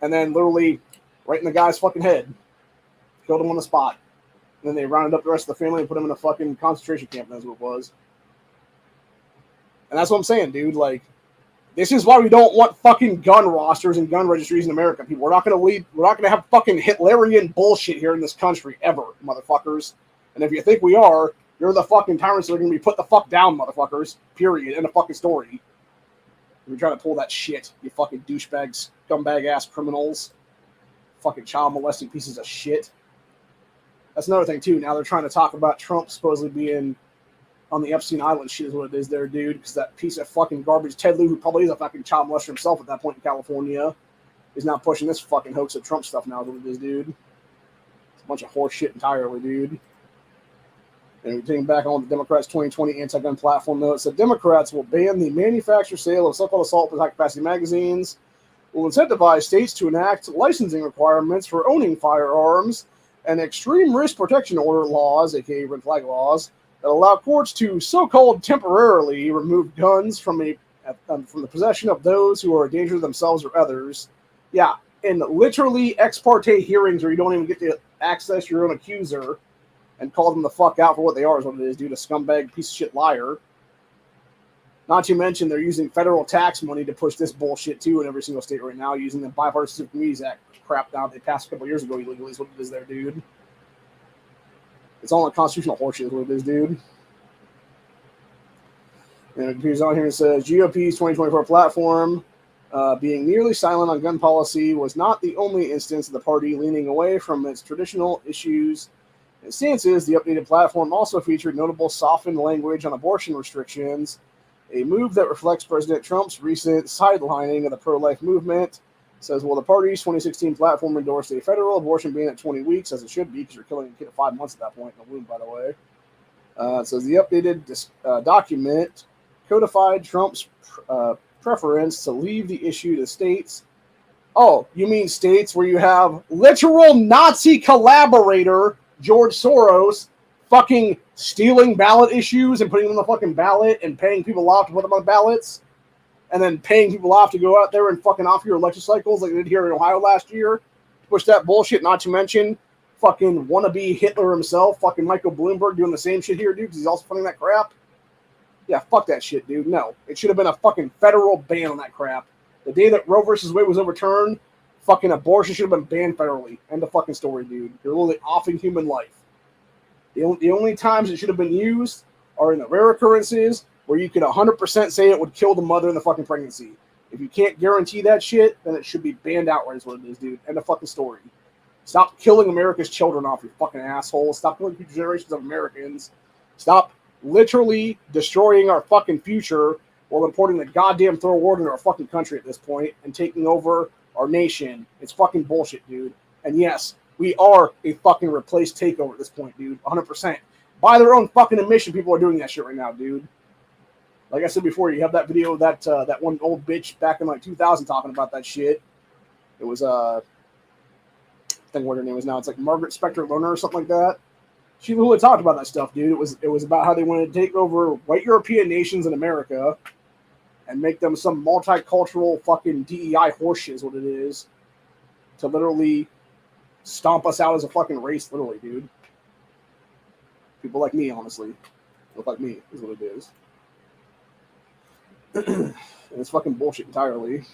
and then literally right in the guy's fucking head. Killed him on the spot. And then they rounded up the rest of the family and put him in a fucking concentration camp, and that's what it was. And that's what I'm saying, dude. Like, this is why we don't want fucking gun rosters and gun registries in America, people. We're not gonna have fucking Hitlerian bullshit here in this country, ever, motherfuckers. And if you think we are, you're the fucking tyrants that are gonna be put the fuck down, motherfuckers. Period. End of fucking story. You're trying to pull that shit, you fucking douchebags, scumbag-ass criminals. Fucking child molesting pieces of shit. That's another thing, too. Now they're trying to talk about Trump supposedly being on the Epstein Island shit is what it is there, dude. Because that piece of fucking garbage, Ted Lieu, who probably is a fucking child molester himself at that point in California, is now pushing this fucking hoax of Trump stuff now is what it is, dude. It's a bunch of horse shit entirely, dude. And taking back on the Democrats' 2020 anti-gun platform, though, it said Democrats will ban the manufacture, sale of so-called assault with high-capacity magazines, will incentivize states to enact licensing requirements for owning firearms, and extreme risk protection order laws, aka red flag laws, that allow courts to so-called temporarily remove guns from the possession of those who are a danger to themselves or others. Yeah, in literally ex parte hearings where you don't even get to access your own accuser and call them the fuck out for what they are is what it is, dude. A scumbag, piece of shit liar. Not to mention they're using federal tax money to push this bullshit too in every single state right now, using the Bipartisan Communities Act crap now they passed a couple years ago illegally is what it is there, dude. It's all unconstitutional horseshit is what it is, dude. And it appears on here and says GOP's 2024 platform being nearly silent on gun policy was not the only instance of the party leaning away from its traditional issues and stances. The updated platform also featured notable softened language on abortion restrictions, a move that reflects President Trump's recent sidelining of the pro-life movement. It says, well, the party's 2016 platform endorsed a federal abortion ban at 20 weeks, as it should be, because you're killing a kid at 5 months at that point in the womb, by the way. It says the updated document codified Trump's preference to leave the issue to states. Oh, you mean states where you have literal Nazi collaborator George Soros fucking stealing ballot issues and putting them on the fucking ballot and paying people off to put them on ballots, and then paying people off to go out there and fucking off your election cycles like they did here in Ohio last year to push that bullshit, not to mention fucking wannabe Hitler himself, fucking Michael Bloomberg doing the same shit here, dude, because he's also funding that crap. Yeah, fuck that shit, dude. No, it should have been a fucking federal ban on that crap. The day that Roe versus Wade was overturned, fucking abortion should have been banned federally. End of fucking story, dude. You're literally offing human life. The only times it should have been used are in the rare occurrences where you could 100% say it would kill the mother in the fucking pregnancy. If you can't guarantee that shit, then it should be banned outright is what it is, dude. End of fucking story. Stop killing America's children off, you fucking assholes. Stop killing future generations of Americans. Stop literally destroying our fucking future while importing the goddamn third world into our fucking country at this point and taking over our nation. It's fucking bullshit, dude. And yes, We are a fucking replaced takeover at this point, dude. 100%. By their own fucking admission, people are doing that shit right now, dude. Like I said before, you have that video of that one old bitch back in like 2000 talking about that shit. It was I think what her name is now. It's like Margaret Spector Lerner or something like that. She literally talked about that stuff, dude. It was about how they wanted to take over white European nations in America and make them some multicultural fucking DEI horseshit is what it is. To literally stomp us out as a fucking race, literally, dude. People like me, honestly. Look like me is what it is. And it's fucking bullshit entirely.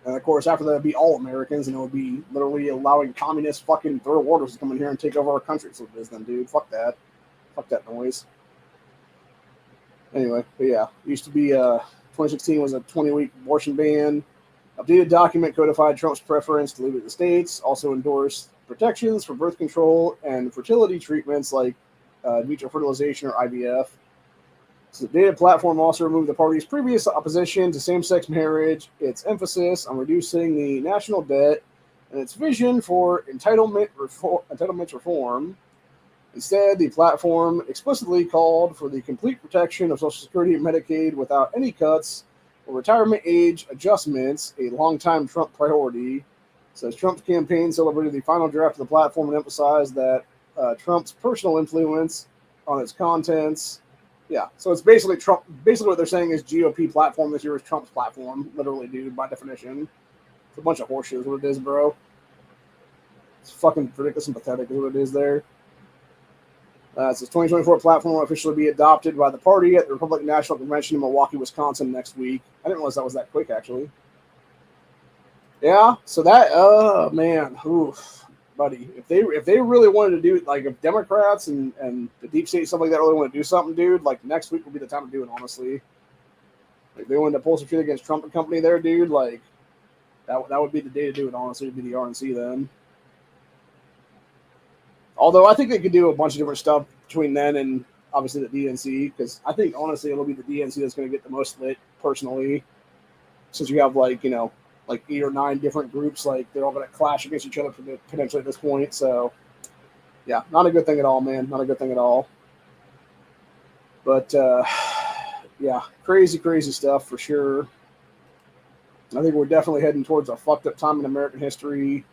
And of course, after that, it'd be all Americans, and it would be literally allowing communist fucking third worlders to come in here and take over our country. So it is then, dude. Fuck that. Fuck that noise. Anyway, but yeah, it used to be 2016 was a 20-week abortion ban. Updated document codified Trump's preference to leave it in the states. Also endorsed protections for birth control and fertility treatments like vitro fertilization or IVF. So the data platform also removed the party's previous opposition to same-sex marriage, its emphasis on reducing the national debt, and its vision for entitlement reform. Instead, the platform explicitly called for the complete protection of Social Security and Medicaid without any cuts or retirement age adjustments, a longtime Trump priority. Says Trump's campaign celebrated the final draft of the platform and emphasized that Trump's personal influence on its contents. Yeah, so it's basically Trump. Basically, what they're saying is GOP platform this year is Trump's platform, literally, dude, by definition. It's a bunch of horseshit is what it is, bro. It's fucking ridiculous and pathetic is what it is there. It says 2024 platform will officially be adopted by the party at the Republican National Convention in Milwaukee, Wisconsin next week. I didn't realize that was that quick, actually. Yeah, so that, man, oof, buddy. If they really wanted to do, like, if Democrats and the deep state, stuff like that, really want to do something, dude, like, next week would be the time to do it, honestly. Like, if they wanted to pull some shit against Trump and company there, dude, like, that would be the day to do it, honestly. It would be the RNC then. Although I think they could do a bunch of different stuff between then and obviously the DNC, because I think honestly it'll be the DNC that's going to get the most lit personally, since you have like 8 or 9 different groups, like they're all going to clash against each other potentially at this point. So yeah, not a good thing at all, man. Not a good thing at all. But yeah, crazy stuff for sure. I think we're definitely heading towards a fucked up time in American history.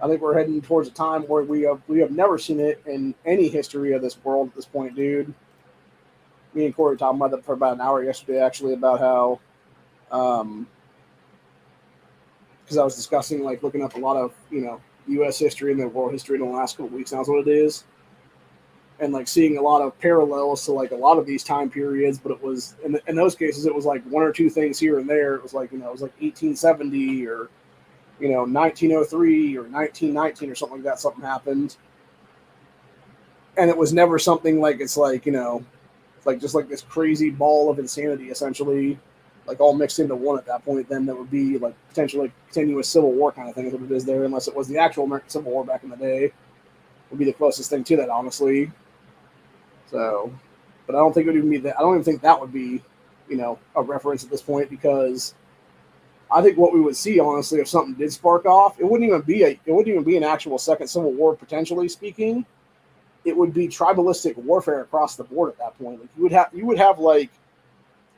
I think we're heading towards a time where we have never seen it in any history of this world at this point, dude. Me and Corey talked about that for about an hour yesterday, actually, about how, because I was discussing, like, looking up a lot of, U.S. history and the world history in the last couple of weeks. That's what it is. And, like, seeing a lot of parallels to, like, a lot of these time periods, but it was, in those cases, it was, like, 1 or 2 things here and there. It was, like, it was, like, 1870 or 1903 or 1919 or something like that, something happened. And it was never something like it's like, like just like this crazy ball of insanity, essentially, like all mixed into one at that point. Then that would be like potentially like continuous civil war kind of thing, is what it is there, unless it was the actual American Civil War back in the day, would be the closest thing to that, honestly. So, but I don't think it would even be that. I don't even think that would be, a reference at this point, because I think what we would see, honestly, if something did spark off, it wouldn't even be an actual second civil war, potentially speaking. It would be tribalistic warfare across the board at that point. Like you would have like,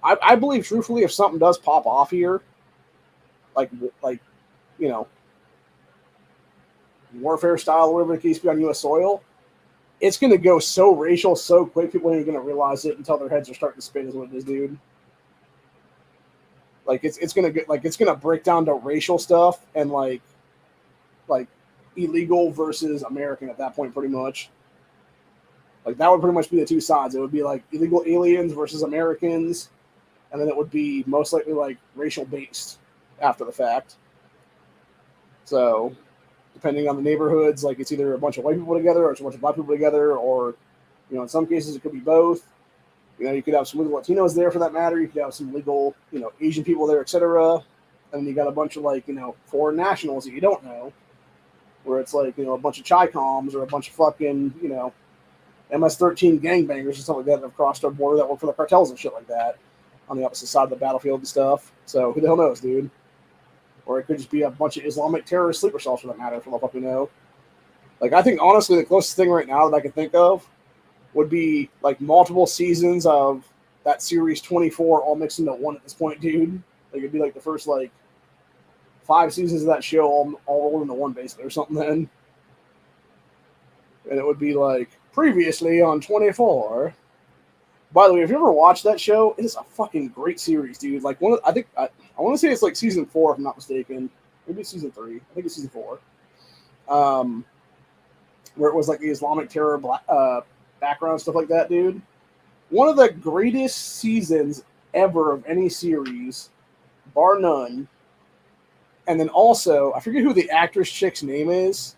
I believe truthfully, if something does pop off here, like warfare style, whatever the case be on U.S. soil, it's going to go so racial so quick, people ain't going to realize it until their heads are starting to spin, is what it is, dude. Like it's gonna break down to racial stuff and like illegal versus American at that point, pretty much. Like that would pretty much be the two sides. It would be like illegal aliens versus Americans, and then it would be most likely like racial based after the fact. So depending on the neighborhoods, like it's either a bunch of white people together or it's a bunch of black people together, or in some cases it could be both. You could have some legal Latinos there for that matter. You could have some legal, Asian people there, etc. And then you got a bunch of like, foreign nationals that you don't know, where it's like, a bunch of Chi-Coms or a bunch of fucking, MS-13 gangbangers or something like that have crossed our border that work for the cartels and shit like that on the opposite side of the battlefield and stuff. So who the hell knows, dude? or it could just be a bunch of Islamic terrorist sleeper cells for that matter, for the fuck we know. Like, I think honestly the closest thing right now that I can think of would be like multiple seasons of that series 24 all mixed into one at this point, dude. Like, it'd be like the first like 5 seasons of that show all rolled into one basically or something then. And it would be like previously on 24. By the way, if you ever watched that show, it is a fucking great series, dude. Like I want to say it's like season 4 if I'm not mistaken. Maybe it's season 3. I think it's season 4. Where it was like the Islamic terror background stuff like that, dude. One of the greatest seasons ever of any series, bar none. And then also, I forget who the actress chick's name is.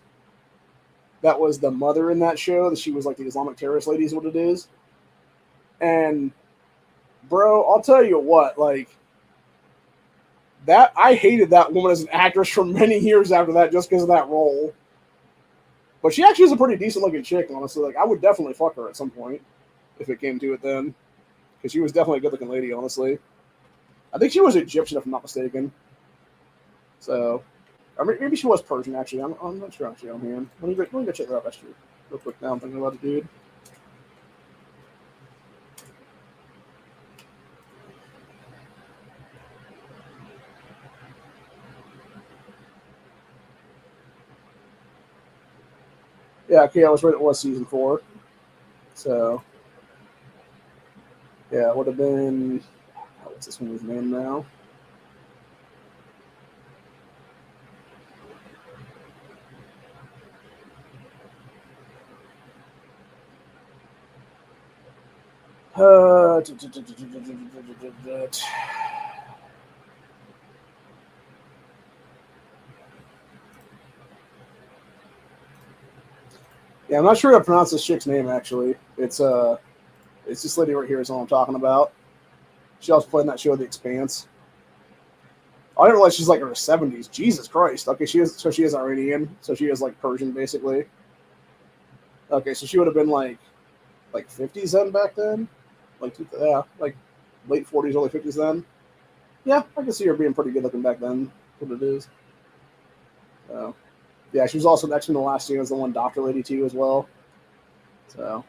That was the mother in that show. That she was like the Islamic terrorist lady is what it is. And bro, I'll tell you what, like that I hated that woman as an actress for many years after that just because of that role. But she actually is a pretty decent looking chick, honestly. Like, I would definitely fuck her at some point if it came to it then. Because she was definitely a good looking lady, honestly. I think she was Egyptian, if I'm not mistaken. So, or maybe she was Persian, actually. I'm not sure actually on here. Let me go check that out, actually. Real quick now, I'm thinking about it, dude. Yeah, okay, I was right. It was season 4. So, yeah, it would have been. What's this one's name now? Yeah, I'm not sure how to pronounce this chick's name actually. It's this lady right here is all I'm talking about. She also played in that show The Expanse. I didn't realize she's like in her 70s. Jesus Christ. Okay, she is Iranian, so she is like Persian basically. Okay, so she would have been like 50s then back then, like yeah, like late 40s, early 50s then. Yeah, I can see her being pretty good looking back then. What it is. So yeah, she was also next in the last scene as the one doctor lady too as well. So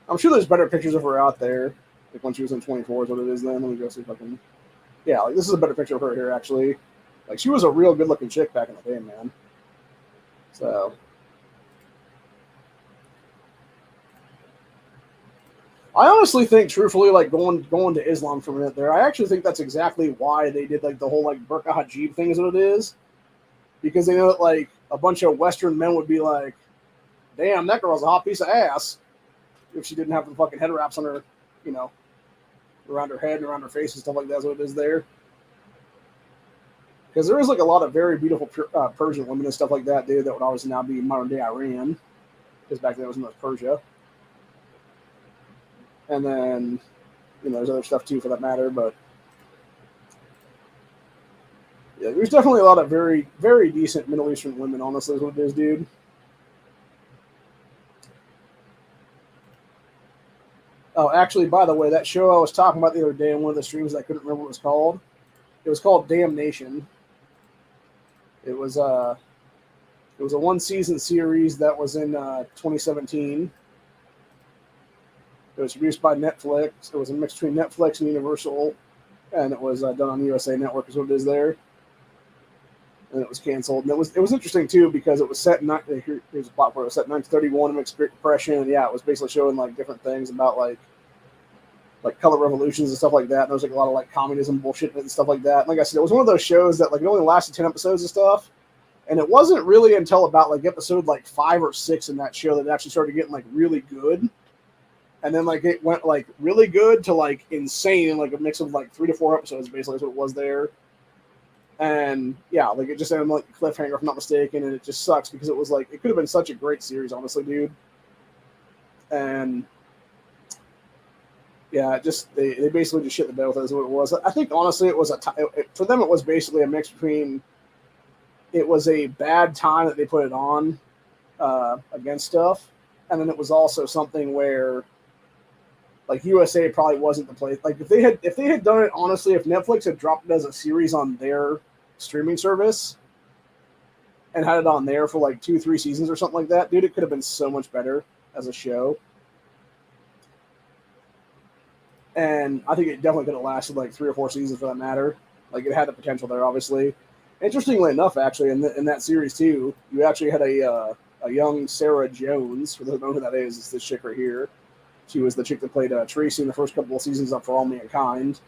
I'm sure there's better pictures of her out there. Like when she was in 24 is what it is then. Let me go see if I can. Yeah, like this is a better picture of her here actually. Like she was a real good looking chick back in the day, man. So I honestly think, truthfully, like going to Islam for a minute there, I actually think that's exactly why they did like the whole like burqa hijab thing is what it is. Because they know that like a bunch of Western men would be like, damn, that girl's a hot piece of ass if she didn't have the fucking head wraps on her, you know, around her head and around her face and stuff like that is what it is there. Because there is like a lot of very beautiful Persian women and stuff like that, dude, that would obviously now be modern day Iran. Because back then it was North Persia. And then, you know, there's other stuff too for that matter, but yeah, there's definitely a lot of very, very decent Middle Eastern women, honestly, is what it is, dude. Oh, actually, by the way, that show I was talking about the other day in one of the streams, I couldn't remember what it was called. It was called Damnation. It was a 1-season series that was in 2017. It was produced by Netflix. It was a mix between Netflix and Universal, and it was done on USA Network, is what it is there. And it was canceled. And it was interesting too because it was set in here's a plot where it was set in 1931 amidst Great Depression. And yeah, it was basically showing like different things about like color revolutions and stuff like that. And there was like a lot of like communism bullshit and stuff like that. And like I said, it was one of those shows that like it only lasted 10 episodes and stuff. And it wasn't really until about like episode like 5 or 6 in that show that it actually started getting like really good. And then like it went like really good to like insane in like a mix of like 3 to 4 episodes basically is what it was there. And yeah, like it just ended like a cliffhanger if I'm not mistaken, and it just sucks because it was like it could have been such a great series, honestly, dude. And yeah, just they basically just shit the bed with it is what it was. I think honestly it was for them it was basically a mix between it was a bad time that they put it on against stuff, and then it was also something where Like USA probably wasn't the place. Like if they had done it honestly, if Netflix had dropped it as a series on their streaming service and had it on there for like 2-3 seasons or something like that, dude, it could have been so much better as a show. And I think it definitely could have lasted like 3 or 4 seasons for that matter. Like it had the potential there, obviously. Interestingly enough, actually, in that series too, you actually had a young Sarah Jones. For those who don't know who that is, it's this chick right here. She was the chick that played Tracy in the first couple of seasons of For All Mankind.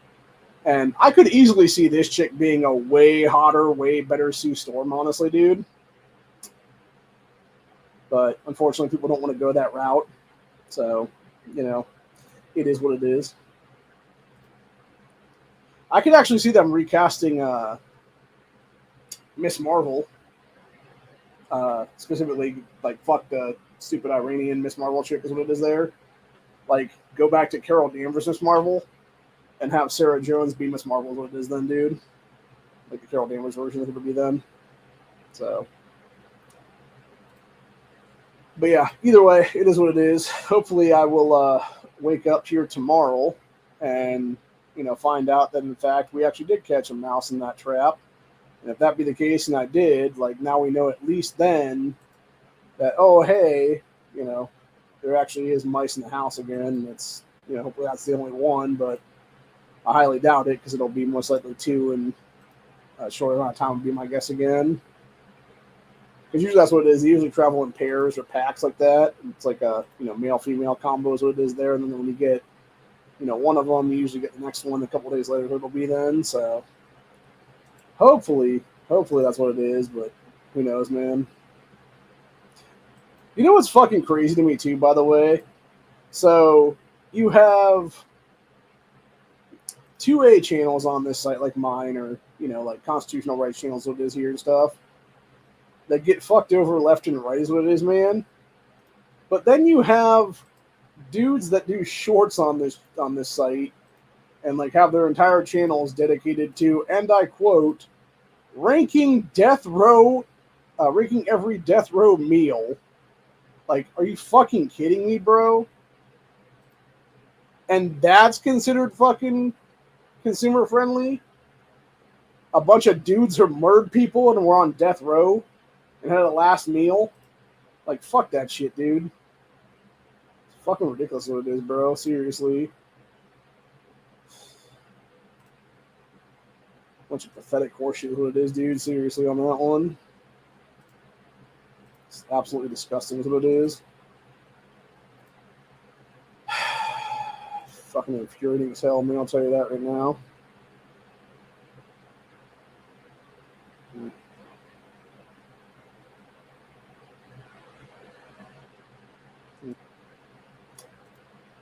And I could easily see this chick being a way hotter, way better Sue Storm, honestly, dude. But unfortunately, people don't want to go that route. So, you know, it is what it is. I could actually see them recasting Miss Marvel. Specifically, like, fuck the stupid Iranian Miss Marvel chick is what it is there. Like, go back to Carol Danvers Miss Marvel and have Sarah Jones be Miss Marvel is what it is then, dude. Like the Carol Danvers version of it would be then. So, but yeah, either way, it is what it is. Hopefully, I will wake up here tomorrow and find out that in fact we actually did catch a mouse in that trap. And if that be the case, and I did, like now we know at least then that hey, there actually is mice in the house again. It's hopefully that's the only one, but I highly doubt it because it'll be most likely 2 and a short amount of time would be my guess again. Because usually that's what it is. They usually travel in pairs or packs like that. It's like a male female combo is what it is there. And then when you get one of them, you usually get the next one a couple days later. It'll be then. So hopefully that's what it is. But who knows, man. You know what's fucking crazy to me too, by the way? So you have 2A channels on this site like mine, or like constitutional rights channels, what it is here and stuff, that get fucked over left and right is what it is, man. But then you have dudes that do shorts on this site and like have their entire channels dedicated to, and I quote, ranking every death row meal. Like, are you fucking kidding me, bro? And that's considered fucking consumer friendly? A bunch of dudes who murdered people and were on death row and had a last meal? Like, fuck that shit, dude. It's fucking ridiculous what it is, bro. Seriously. Bunch of pathetic horseshit what it is, dude. Seriously on that one. It's absolutely disgusting is what it is. Fucking infuriating as hell, man. I'll tell you that right now.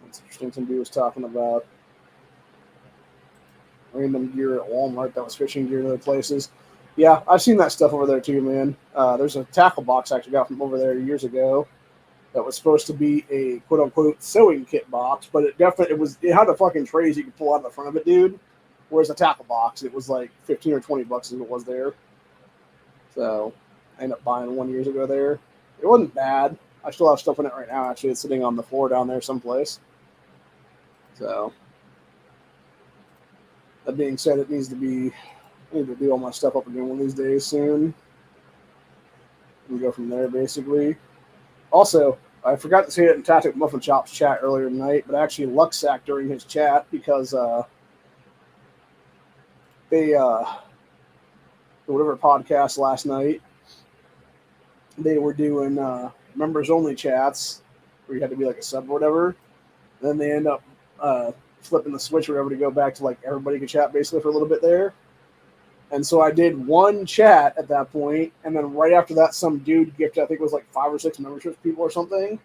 That's interesting. Somebody was talking about random gear at Walmart that was fishing gear in other places. Yeah, I've seen that stuff over there too, man. There's a tackle box I actually got from over there years ago that was supposed to be a quote unquote sewing kit box, but it had the fucking trays you could pull out of the front of it, dude. Whereas a tackle box, it was like $15 or $20 as it was there. So I ended up buying one years ago there. It wasn't bad. I still have stuff in it right now. Actually, it's sitting on the floor down there someplace. So that being said, I need to do all my stuff up again one of these days soon. And go from there, basically. Also, I forgot to say it in Tactic Muffin Chop's chat earlier tonight, but I actually lucksacked during his chat because they whatever podcast last night, they were doing members only chats where you had to be like a sub or whatever. And then they end up flipping the switch or whatever to go back to like everybody could chat basically for a little bit there. And so I did one chat at that point, and then right after that, some dude gifted, I think it was like 5 or 6 memberships people or something.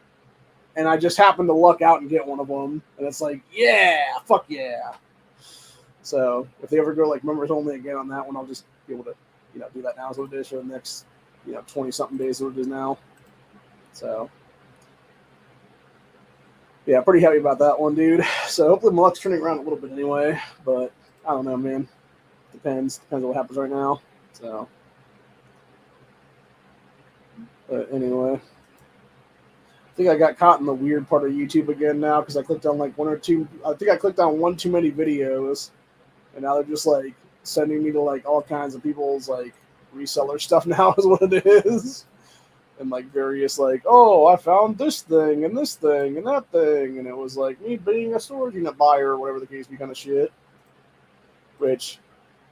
And I just happened to luck out and get one of them. And it's like, yeah, fuck yeah. So if they ever go like members only again on that one, I'll just be able to, do that now as what it is for the next, 20-something days what it is now. So, yeah, pretty happy about that one, dude. So hopefully my luck's turning around a little bit anyway. But I don't know, man. Depends on what happens right now. So, but anyway, think I got caught in the weird part of YouTube again now because I clicked on like one or two. I think I clicked on one too many videos, and now they're just like sending me to like all kinds of people's like reseller stuff now is what it is, and like various like, oh, I found this thing and this thing and that thing, and it was like me being a storage unit buyer or whatever the case be, kind of shit. Which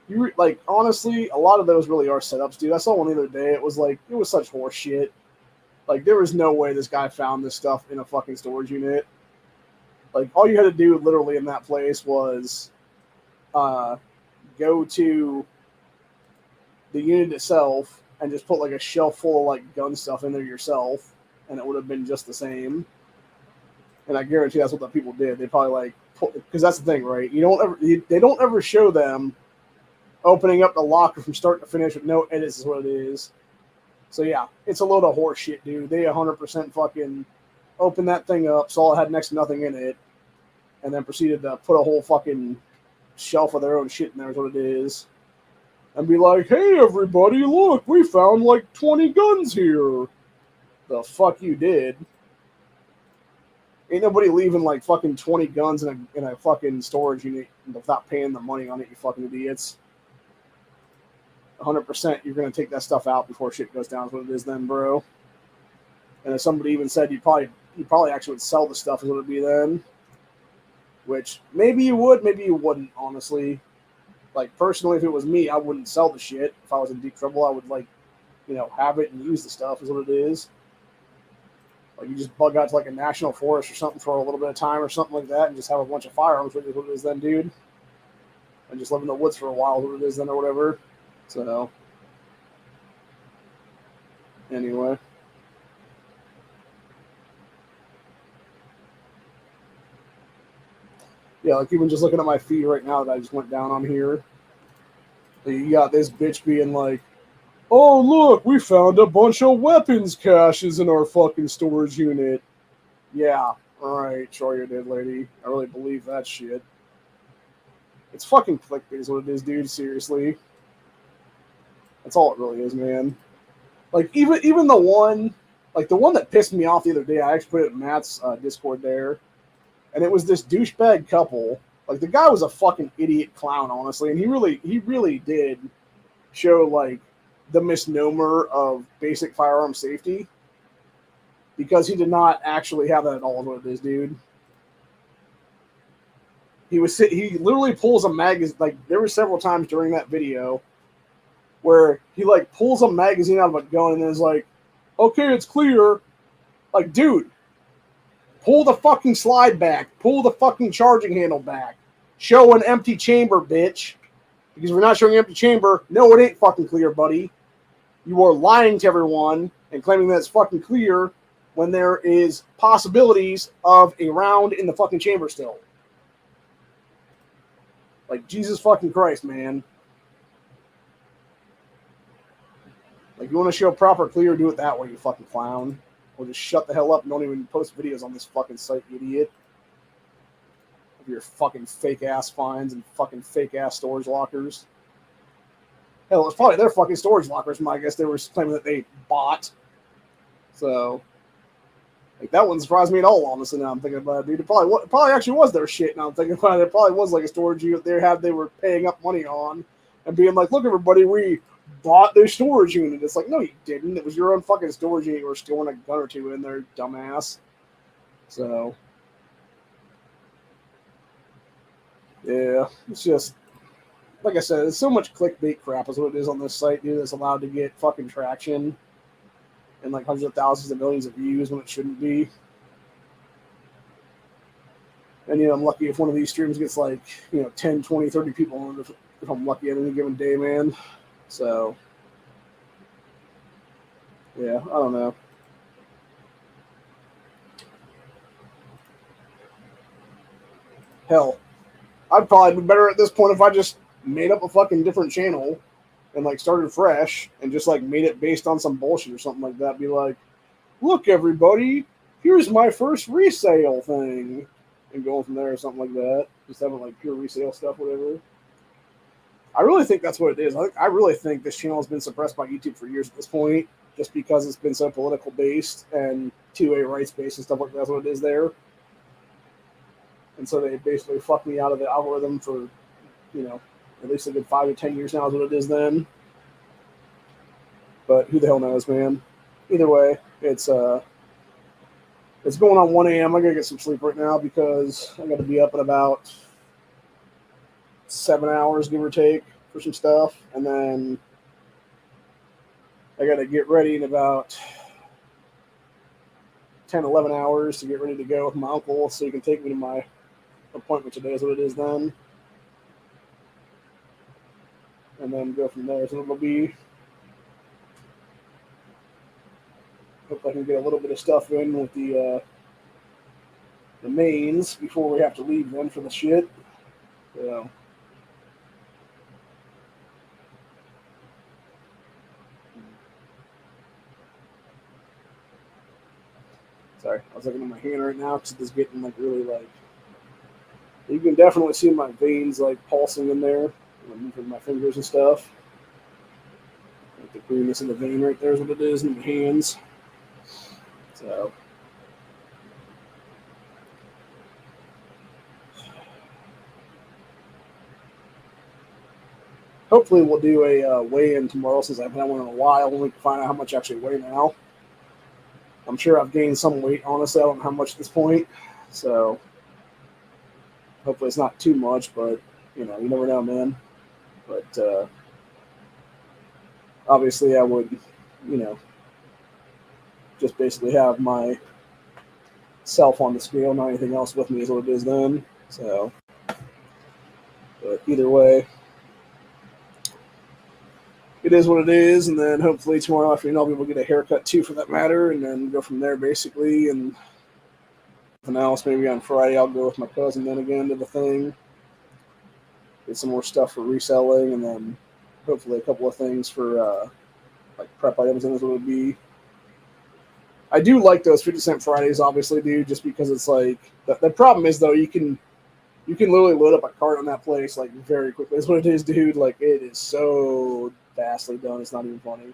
you like honestly, a lot of those really are setups, dude. I saw one the other day. It was like it was such horse shit. Like, there was no way this guy found this stuff in a fucking storage unit. Like, all you had to do literally in that place was go to the unit itself and just put, like, a shelf full of, like, gun stuff in there yourself, and it would have been just the same. And I guarantee that's what the people did. They probably, like, because that's the thing, right? They don't ever show them opening up the locker from start to finish with no edits is what it is. So, yeah, it's a load of horse shit, dude. They 100% fucking opened that thing up, saw it had next to nothing in it, and then proceeded to put a whole fucking shelf of their own shit in there is what it is. And be like, hey, everybody, look, we found like 20 guns here. The fuck you did. Ain't nobody leaving like fucking 20 guns in a fucking storage unit without paying the money on it, you fucking idiots. 100% you're going to take that stuff out before shit goes down is what it is then, bro. And if somebody even said you probably actually would sell the stuff is what it would be then. Which maybe you would, maybe you wouldn't, honestly. Like, personally, if it was me, I wouldn't sell the shit. If I was in deep trouble, I would, like, have it and use the stuff is what it is. Like, you just bug out to, like, a national forest or something for a little bit of time or something like that and just have a bunch of firearms, which is what it is then, dude. And just live in the woods for a while, what it is then or whatever. So, anyway. Yeah, like even just looking at my feed right now that I just went down on here, you got this bitch being like, oh, look, we found a bunch of weapons caches in our fucking storage unit. Yeah, alright, sure you did, lady. I really believe that shit. It's fucking clickbait is what it is, dude, seriously. That's all it really is, man. Like, even the one that pissed me off the other day, I actually put it in Matt's Discord there, and it was this douchebag couple. Like, the guy was a fucking idiot clown, honestly, and he really did show, like, the misnomer of basic firearm safety, because he did not actually have that at all, is what it is, dude. He literally pulls a magazine, like, there were several times during that video where he, like, pulls a magazine out of a gun and is like, okay, it's clear. Like, dude, pull the fucking slide back. Pull the fucking charging handle back. Show an empty chamber, bitch. Because if we're not showing an empty chamber, no, it ain't fucking clear, buddy. You are lying to everyone and claiming that it's fucking clear when there is possibilities of a round in the fucking chamber still. Like, Jesus fucking Christ, man. Like, you want to show proper clear, do it that way, you fucking clown. Or just shut the hell up and don't even post videos on this fucking site, you idiot. Of your fucking fake-ass fines and fucking fake-ass storage lockers. Hell, it was probably their fucking storage lockers, I guess they were claiming that they bought. So, like, that wouldn't surprise me at all, honestly, now I'm thinking about it, dude. It probably actually was their shit, now I'm thinking about it. It probably was like a storage unit they were paying up money on and being like, look, everybody, we bought their storage unit. It's like, no, you didn't. It was your own fucking storage unit. You were storing a gun or two in there, dumbass. So, yeah, it's just, like I said, it's so much clickbait crap is what it is on this site, dude, that's allowed to get fucking traction and like hundreds of thousands of millions of views when it shouldn't be. And, I'm lucky if one of these streams gets like, 10, 20, 30 people on it if I'm lucky on any given day, man. So, yeah, I don't know. Hell, I'd probably be better at this point if I just made up a fucking different channel and, like, started fresh and just, like, made it based on some bullshit or something like that. Be like, look, everybody, here's my first resale thing. And going from there or something like that. Just having, like, pure resale stuff, whatever. I really think that's what it is. I really think this channel has been suppressed by YouTube for years at this point. just because it's been so political based and 2A rights based and stuff like that's what it is there. And so they basically fucked me out of the algorithm for, at least a good 5 to 10 years now is what it is then. But who the hell knows, man? Either way, it's going on 1 a.m. I gotta get some sleep right now because I got to be up in about 7 hours, give or take, for some stuff, and then I got to get ready in about 10, 11 hours to get ready to go with my uncle so he can take me to my appointment today is what it is then. And then go from there. So it'll be, hope I can get a little bit of stuff in with the mains before we have to leave then for the shit. So. Sorry, I was looking at my hand right now because it's getting like really like. You can definitely see my veins like pulsing in there, moving my fingers and stuff. Like the greenness in the vein right there is what it is in the hands. So. Hopefully we'll do a weigh-in tomorrow since I haven't had one in a while and we can find out how much I actually weigh now. I'm sure I've gained some weight, honestly. I don't know how much at this point. So hopefully it's not too much, but, you never know, man. But obviously I would, just basically have my self on the scale, not anything else with me is what it is then. So, but either way, it is what it is, and then hopefully tomorrow afternoon I'll be able to get a haircut too, for that matter, and then go from there basically. And nothing else. Maybe on Friday I'll go with my cousin then again to the thing, get some more stuff for reselling, and then hopefully a couple of things for like prep items and what it would be. I do like those 50-cent Fridays, obviously, dude, just because it's like the problem is though you can literally load up a cart on that place like very quickly. That's what it is, dude. Like it is so vastly done. It's not even funny.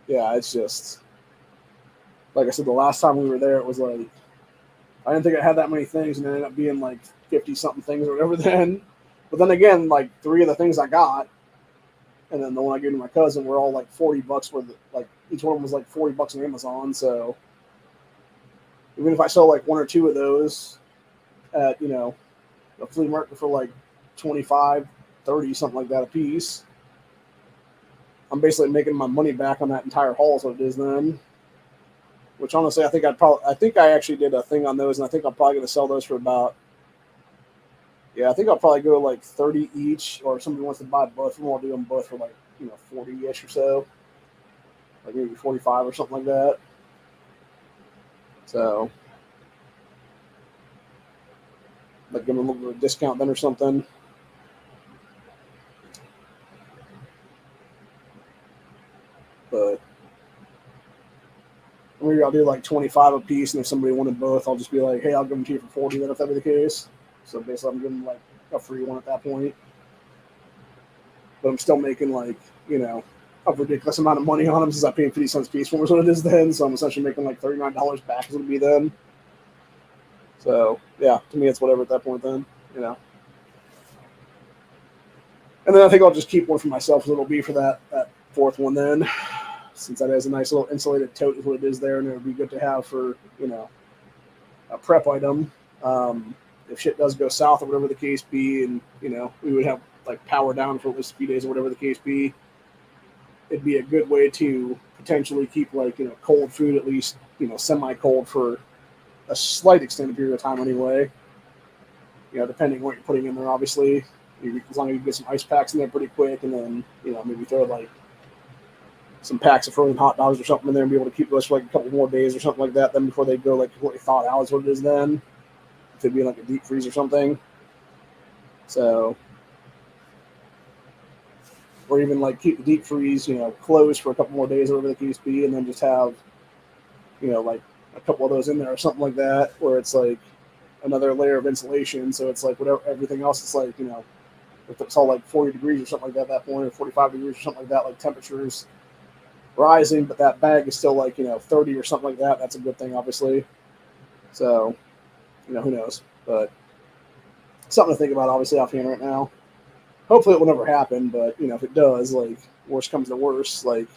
Yeah, it's just like I said. The last time we were there, it was like I didn't think I had that many things, and it ended up being like 50-something things or whatever. Then, but then again, like 3 of the things I got, and then the one I gave to my cousin were all like $40 worth. Like each one was like $40 on Amazon. So even if I sell like 1 or 2 of those at a flea market for like 25, 30, something like that a piece, I'm basically making my money back on that entire haul. So it is then. Which honestly, I think I actually did a thing on those, and I think I'm probably going to sell those for about. Yeah, I think I'll probably go like 30 each, or if somebody wants to buy both of them, I'll do them both for like 40-ish or so, like maybe 45 or something like that. So, like give them a little bit of a discount then or something. But maybe I'll do like 25 a piece, and if somebody wanted both, I'll just be like, hey, I'll give them to you for 40 then if that be the case. So basically, I'm giving them like a free one at that point. But I'm still making like, a ridiculous amount of money on them since I paid 50 cents a piece for them, is what it is then. So I'm essentially making like $39 back as it would be then. So yeah, to me it's whatever at that point then, And then I think I'll just keep one for myself as it'll be for that 4th one then, since that is a nice little insulated tote is what it is there, and it would be good to have for, a prep item. If shit does go south or whatever the case be, and, we would have like power down for at least a few days or whatever the case be, it'd be a good way to potentially keep like, cold food at least, semi-cold for a slight extended period of time anyway. Depending on what you're putting in there, obviously. As long as you get some ice packs in there pretty quick, and then, maybe throw like some packs of frozen hot dogs or something in there and be able to keep those for like a couple more days or something like that, then before they go like completely thawed out is what it is then. If it'd be like a deep freeze or something. So, or even like keep the deep freeze, closed for a couple more days or whatever the case be, and then just have, like a couple of those in there or something like that, where it's like another layer of insulation. So it's like whatever everything else is like, if it's all like 40 degrees or something like that at that point, or 45 degrees or something like that, like temperatures rising, but that bag is still like, 30 or something like that. That's a good thing, obviously. So, who knows? But something to think about, obviously, offhand right now. Hopefully it will never happen, but, if it does, like, worst comes to worst, like,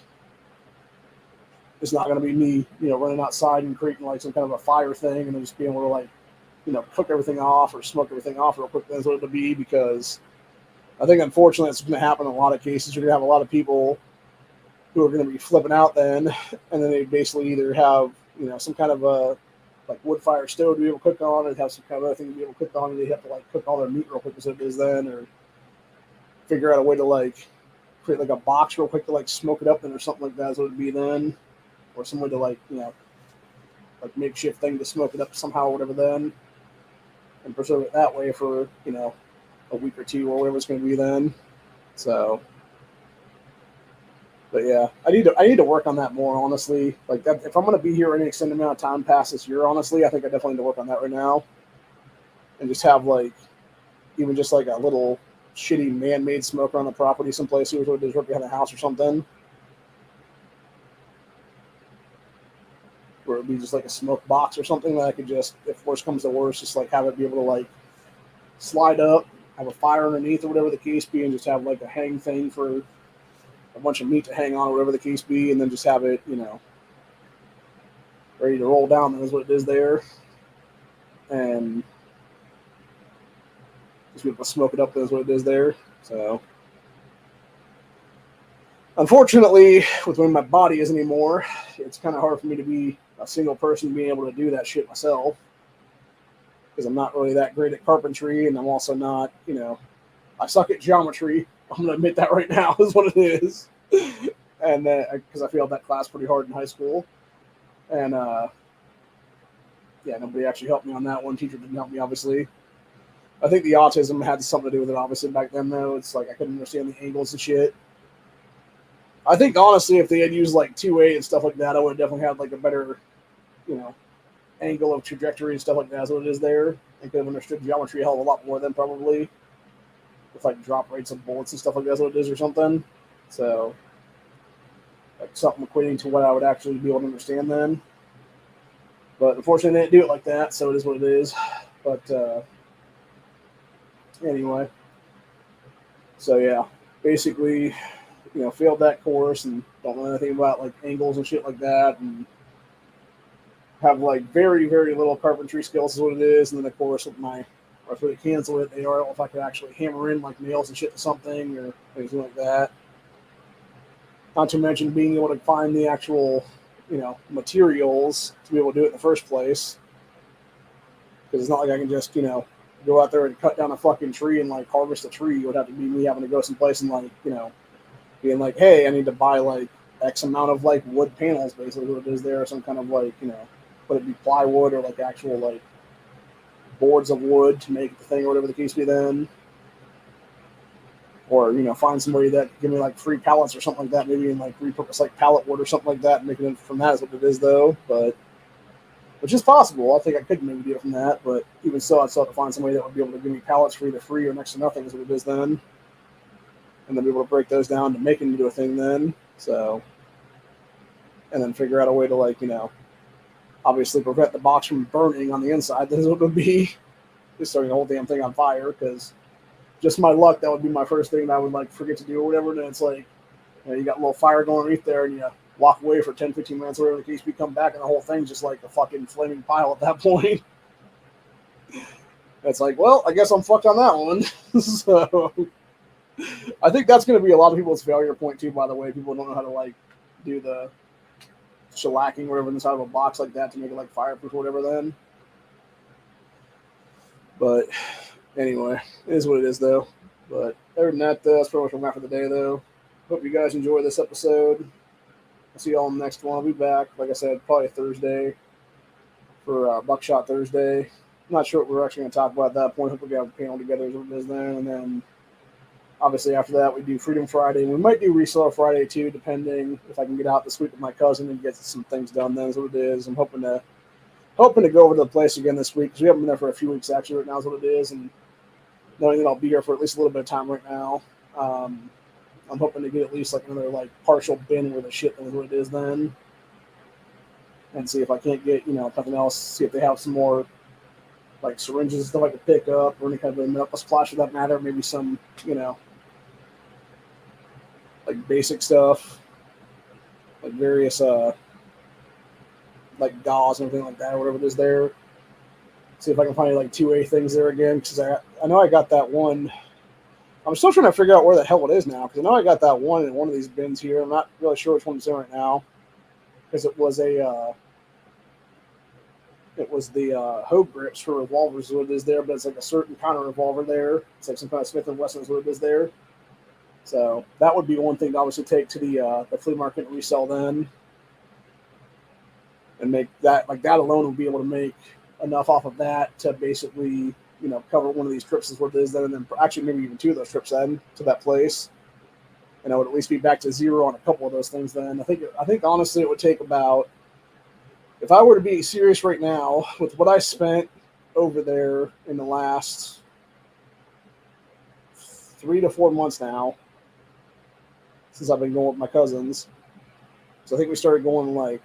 it's not going to be me, running outside and creating, like, some kind of a fire thing and then just being able to, like, cook everything off or smoke everything off real quick. That's what it'll be, because I think, unfortunately, it's going to happen in a lot of cases. You're going to have a lot of people who are going to be flipping out then, and then they basically either have, some kind of a, like, wood fire stove to be able to cook on, and have some kind of other thing to be able to cook on, and they have to, like, cook all their meat real quick as it is then, or figure out a way to, like, create, like, a box real quick to, like, smoke it up in or something like that is what it'd be then, or some way to, like, like, makeshift thing to smoke it up somehow or whatever then, and preserve it that way for, a week or two or whatever it's going to be then. So, but yeah, I need to work on that more, honestly. Like, that, if I'm going to be here any extended amount of time past this year, honestly, I think I definitely need to work on that right now, and just have, like, even just like a little shitty man-made smoker on the property someplace, or just right behind the house or something, where it'd be just like a smoke box or something that I could just, if worse comes to worse, just like have it be able to, like, slide up, have a fire underneath or whatever the case be, and just have, like, a hang thing for a bunch of meat to hang on or whatever the case be, and then just have it, ready to roll down. That's what it is there. And just be able to smoke it up. That's what it is there. So, unfortunately, with the way my body is anymore, it's kind of hard for me to be a single person being able to do that shit myself, because I'm not really that great at carpentry, and I'm also not, I suck at geometry. I'm going to admit that right now is what it is. And because I failed that class pretty hard in high school. And, yeah, nobody actually helped me on that one. Teacher didn't help me, obviously. I think the autism had something to do with it, obviously, back then, though. It's like I couldn't understand the angles and shit. I think, honestly, if they had used, like, 2A and stuff like that, I would have definitely had, like, a better, angle of trajectory and stuff like that. That's what it is there. I could have understood geometry a hell of a lot more than probably, with, like, drop rates of bullets and stuff like that. That's what it is or something. So, like, something equating to what I would actually be able to understand then. But unfortunately, they didn't do it like that, so it is what it is. But anyway, so yeah, basically, failed that course and don't know anything about, like, angles and shit like that, and have, like, very, very little carpentry skills is what it is. And then, of course, with my, or if they cancel it, they are if I could actually hammer in, like, nails and shit to something or anything like that. Not to mention being able to find the actual, materials to be able to do it in the first place. Because it's not like I can just, go out there and cut down a fucking tree and, like, harvest a tree. It would have to be me having to go someplace and, like, being like, hey, I need to buy, like, X amount of, like, wood panels, basically, what it is there, or some kind of, like, whether it be plywood or, like, actual, like, boards of wood to make the thing or whatever the case be then. Or, find somebody that give me, like, free pallets or something like that, maybe, and, like, repurpose, like, pallet wood or something like that and make it from that is what it is, though. But, which is possible. I think I could maybe do it from that, but even so, I'd still have to find somebody that would be able to give me pallets for either free or next to nothing is what it is then. And then be able to break those down to make them into a thing then. So, and then figure out a way to, like, obviously prevent the box from burning on the inside. That is what it would be. Just starting the whole damn thing on fire, because just my luck, that would be my first thing that I would, like, forget to do or whatever. And it's like, you got a little fire going underneath there, and you walk away for 10, 15 minutes, or whatever the case, we come back, and the whole thing's just like a fucking flaming pile at that point. It's like, well, I guess I'm fucked on that one. So, I think that's going to be a lot of people's failure point, too, by the way. People don't know how to, like, do the shellacking or whatever inside of a box like that to make it, like, fireproof or whatever then. But anyway, it is what it is, though. But other than that, that's pretty much what I'm at for the day, though. Hope you guys enjoy this episode. I'll see you all in the next one. I'll be back, like I said, probably Thursday for Buckshot Thursday. I'm not sure what we're actually going to talk about at that point. Hope we got a panel together as what it is then. And then, obviously, after that, we do Freedom Friday. We might do Reseller Friday, too, depending if I can get out this week with my cousin and get some things done then is what it is. I'm hoping to go over to the place again this week, because we haven't been there for a few weeks, actually, right now is what it is. And knowing that I'll be here for at least a little bit of time right now. I'm hoping to get at least like another like partial bin with the shit than what it is then, and see if I can't get something else. See if they have some more like syringes and stuff I could pick up, or any kind of a splash for that matter. Maybe some like basic stuff, like various like gauze and everything like that, or whatever it is there. See if I can find like 2A things there again, because I know I got that one. I'm still trying to figure out where the hell it is now, because I know I got that one in one of these bins here. I'm not really sure which one it's in right now, because it was the Hogue grips for revolvers is what it is there, but it's like a certain kind of revolver there. It's like some kind of Smith & Wesson is what it is there. So that would be one thing to obviously take to the flea market and resell then, and make that, like that alone would be able to make enough off of that to basically cover one of these trips is what it is then, and then actually maybe even 2 of those trips then to that place, and I would at least be back to 0 on a couple of those things then. I think honestly it would take about, if I were to be serious right now with what I spent over there in the last 3 to 4 months now, since I've been going with my cousins. So I think we started going like,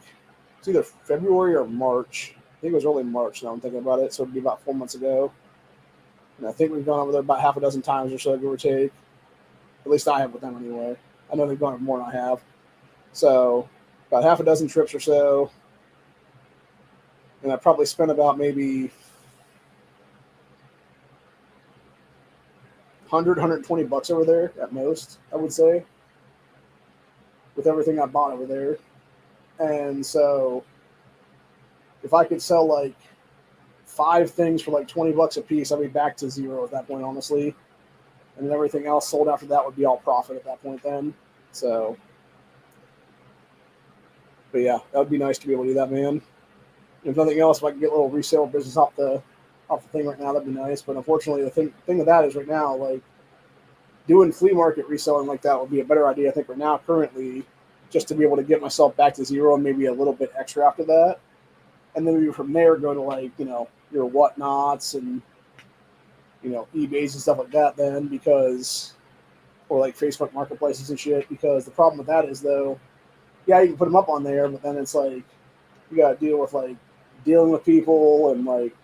it's either February or March. I think it was early March now I'm thinking about it. So it'd be about 4 months ago. And I think we've gone over there about half a dozen times or so, give or take. At least I have with them anyway. I know they've gone over more than I have. So about half a dozen trips or so. And I probably spent about maybe $120 over there at most, I would say, with everything I bought over there. And so if I could sell like 5 things for like $20 a piece, I'd be back to 0 at that point, honestly. And then everything else sold after that would be all profit at that point then. So, but yeah, that would be nice to be able to do that, man. If nothing else, if I could get a little resale business off the thing right now, that'd be nice. But unfortunately, the thing of that is right now, like doing flea market reselling like that would be a better idea, I think, right now, currently, just to be able to get myself back to 0 and maybe a little bit extra after that. And then maybe from there go to like, your whatnots and, eBays and stuff like that then, because, or like Facebook marketplaces and shit, because the problem with that is though, yeah, you can put them up on there, but then it's like, you got to deal with like dealing with people and like,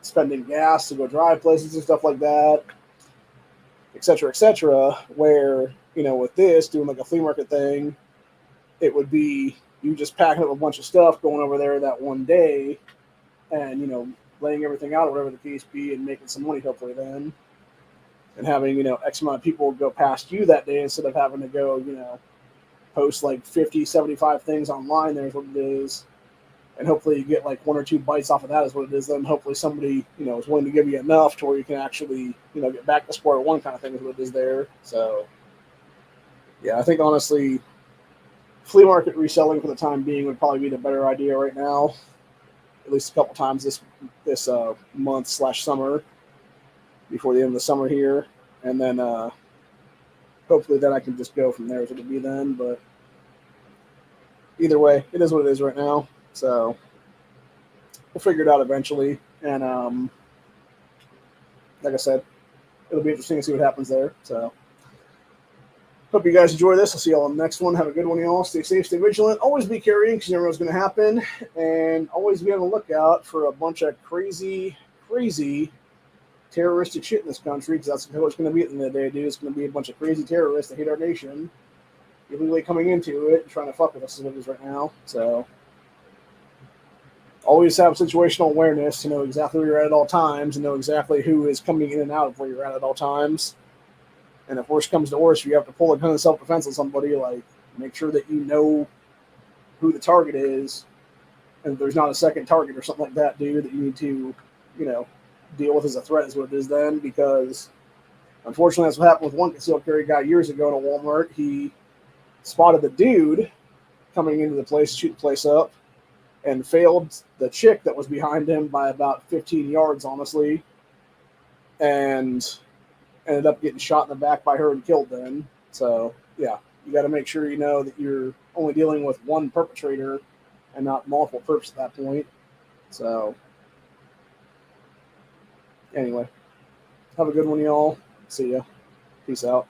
spending gas to go drive places and stuff like that, et cetera, where, with this, doing like a flea market thing, it would be you just packing up a bunch of stuff, going over there that one day, and, laying everything out or whatever the case be, and making some money hopefully then, and having, X amount of people go past you that day instead of having to go, post like 50, 75 things online. There's what it is. And hopefully you get like 1 or 2 bites off of that is what it is. Then hopefully somebody, is willing to give you enough to where you can actually, get back to square one kind of thing is what it is there. So yeah, I think honestly, flea market reselling for the time being would probably be the better idea right now. At least a couple times this month/summer before the end of the summer here. And then hopefully then I can just go from there as it would be then. But either way, it is what it is right now. So we'll figure it out eventually. And like I said, it'll be interesting to see what happens there. So hope you guys enjoy this. I'll see y'all on the next one. Have a good one, y'all. Stay safe, stay vigilant. Always be carrying because you never know what's going to happen. And always be on the lookout for a bunch of crazy terroristic shit in this country, because that's what it's going to be at the end of the day, dude. It's going to be a bunch of crazy terrorists that hate our nation, illegally coming into it and trying to fuck with us as it is right now. So always have situational awareness to know exactly where you're at all times and know exactly who is coming in and out of where you're at all times. And if worse comes to worse, if you have to pull a gun in self-defense on somebody, like, make sure that you know who the target is, and if there's not a second target or something like that, dude, that you need to, deal with as a threat is what it is then, because unfortunately that's what happened with one concealed carry guy years ago in a Walmart. He spotted the dude coming into the place to shoot the place up and failed the chick that was behind him by about 15 yards, honestly, and ended up getting shot in the back by her and killed then. So, yeah, you got to make sure you know that you're only dealing with one perpetrator and not multiple perps at that point. So, anyway, Have a good one, y'all. See ya. Peace out.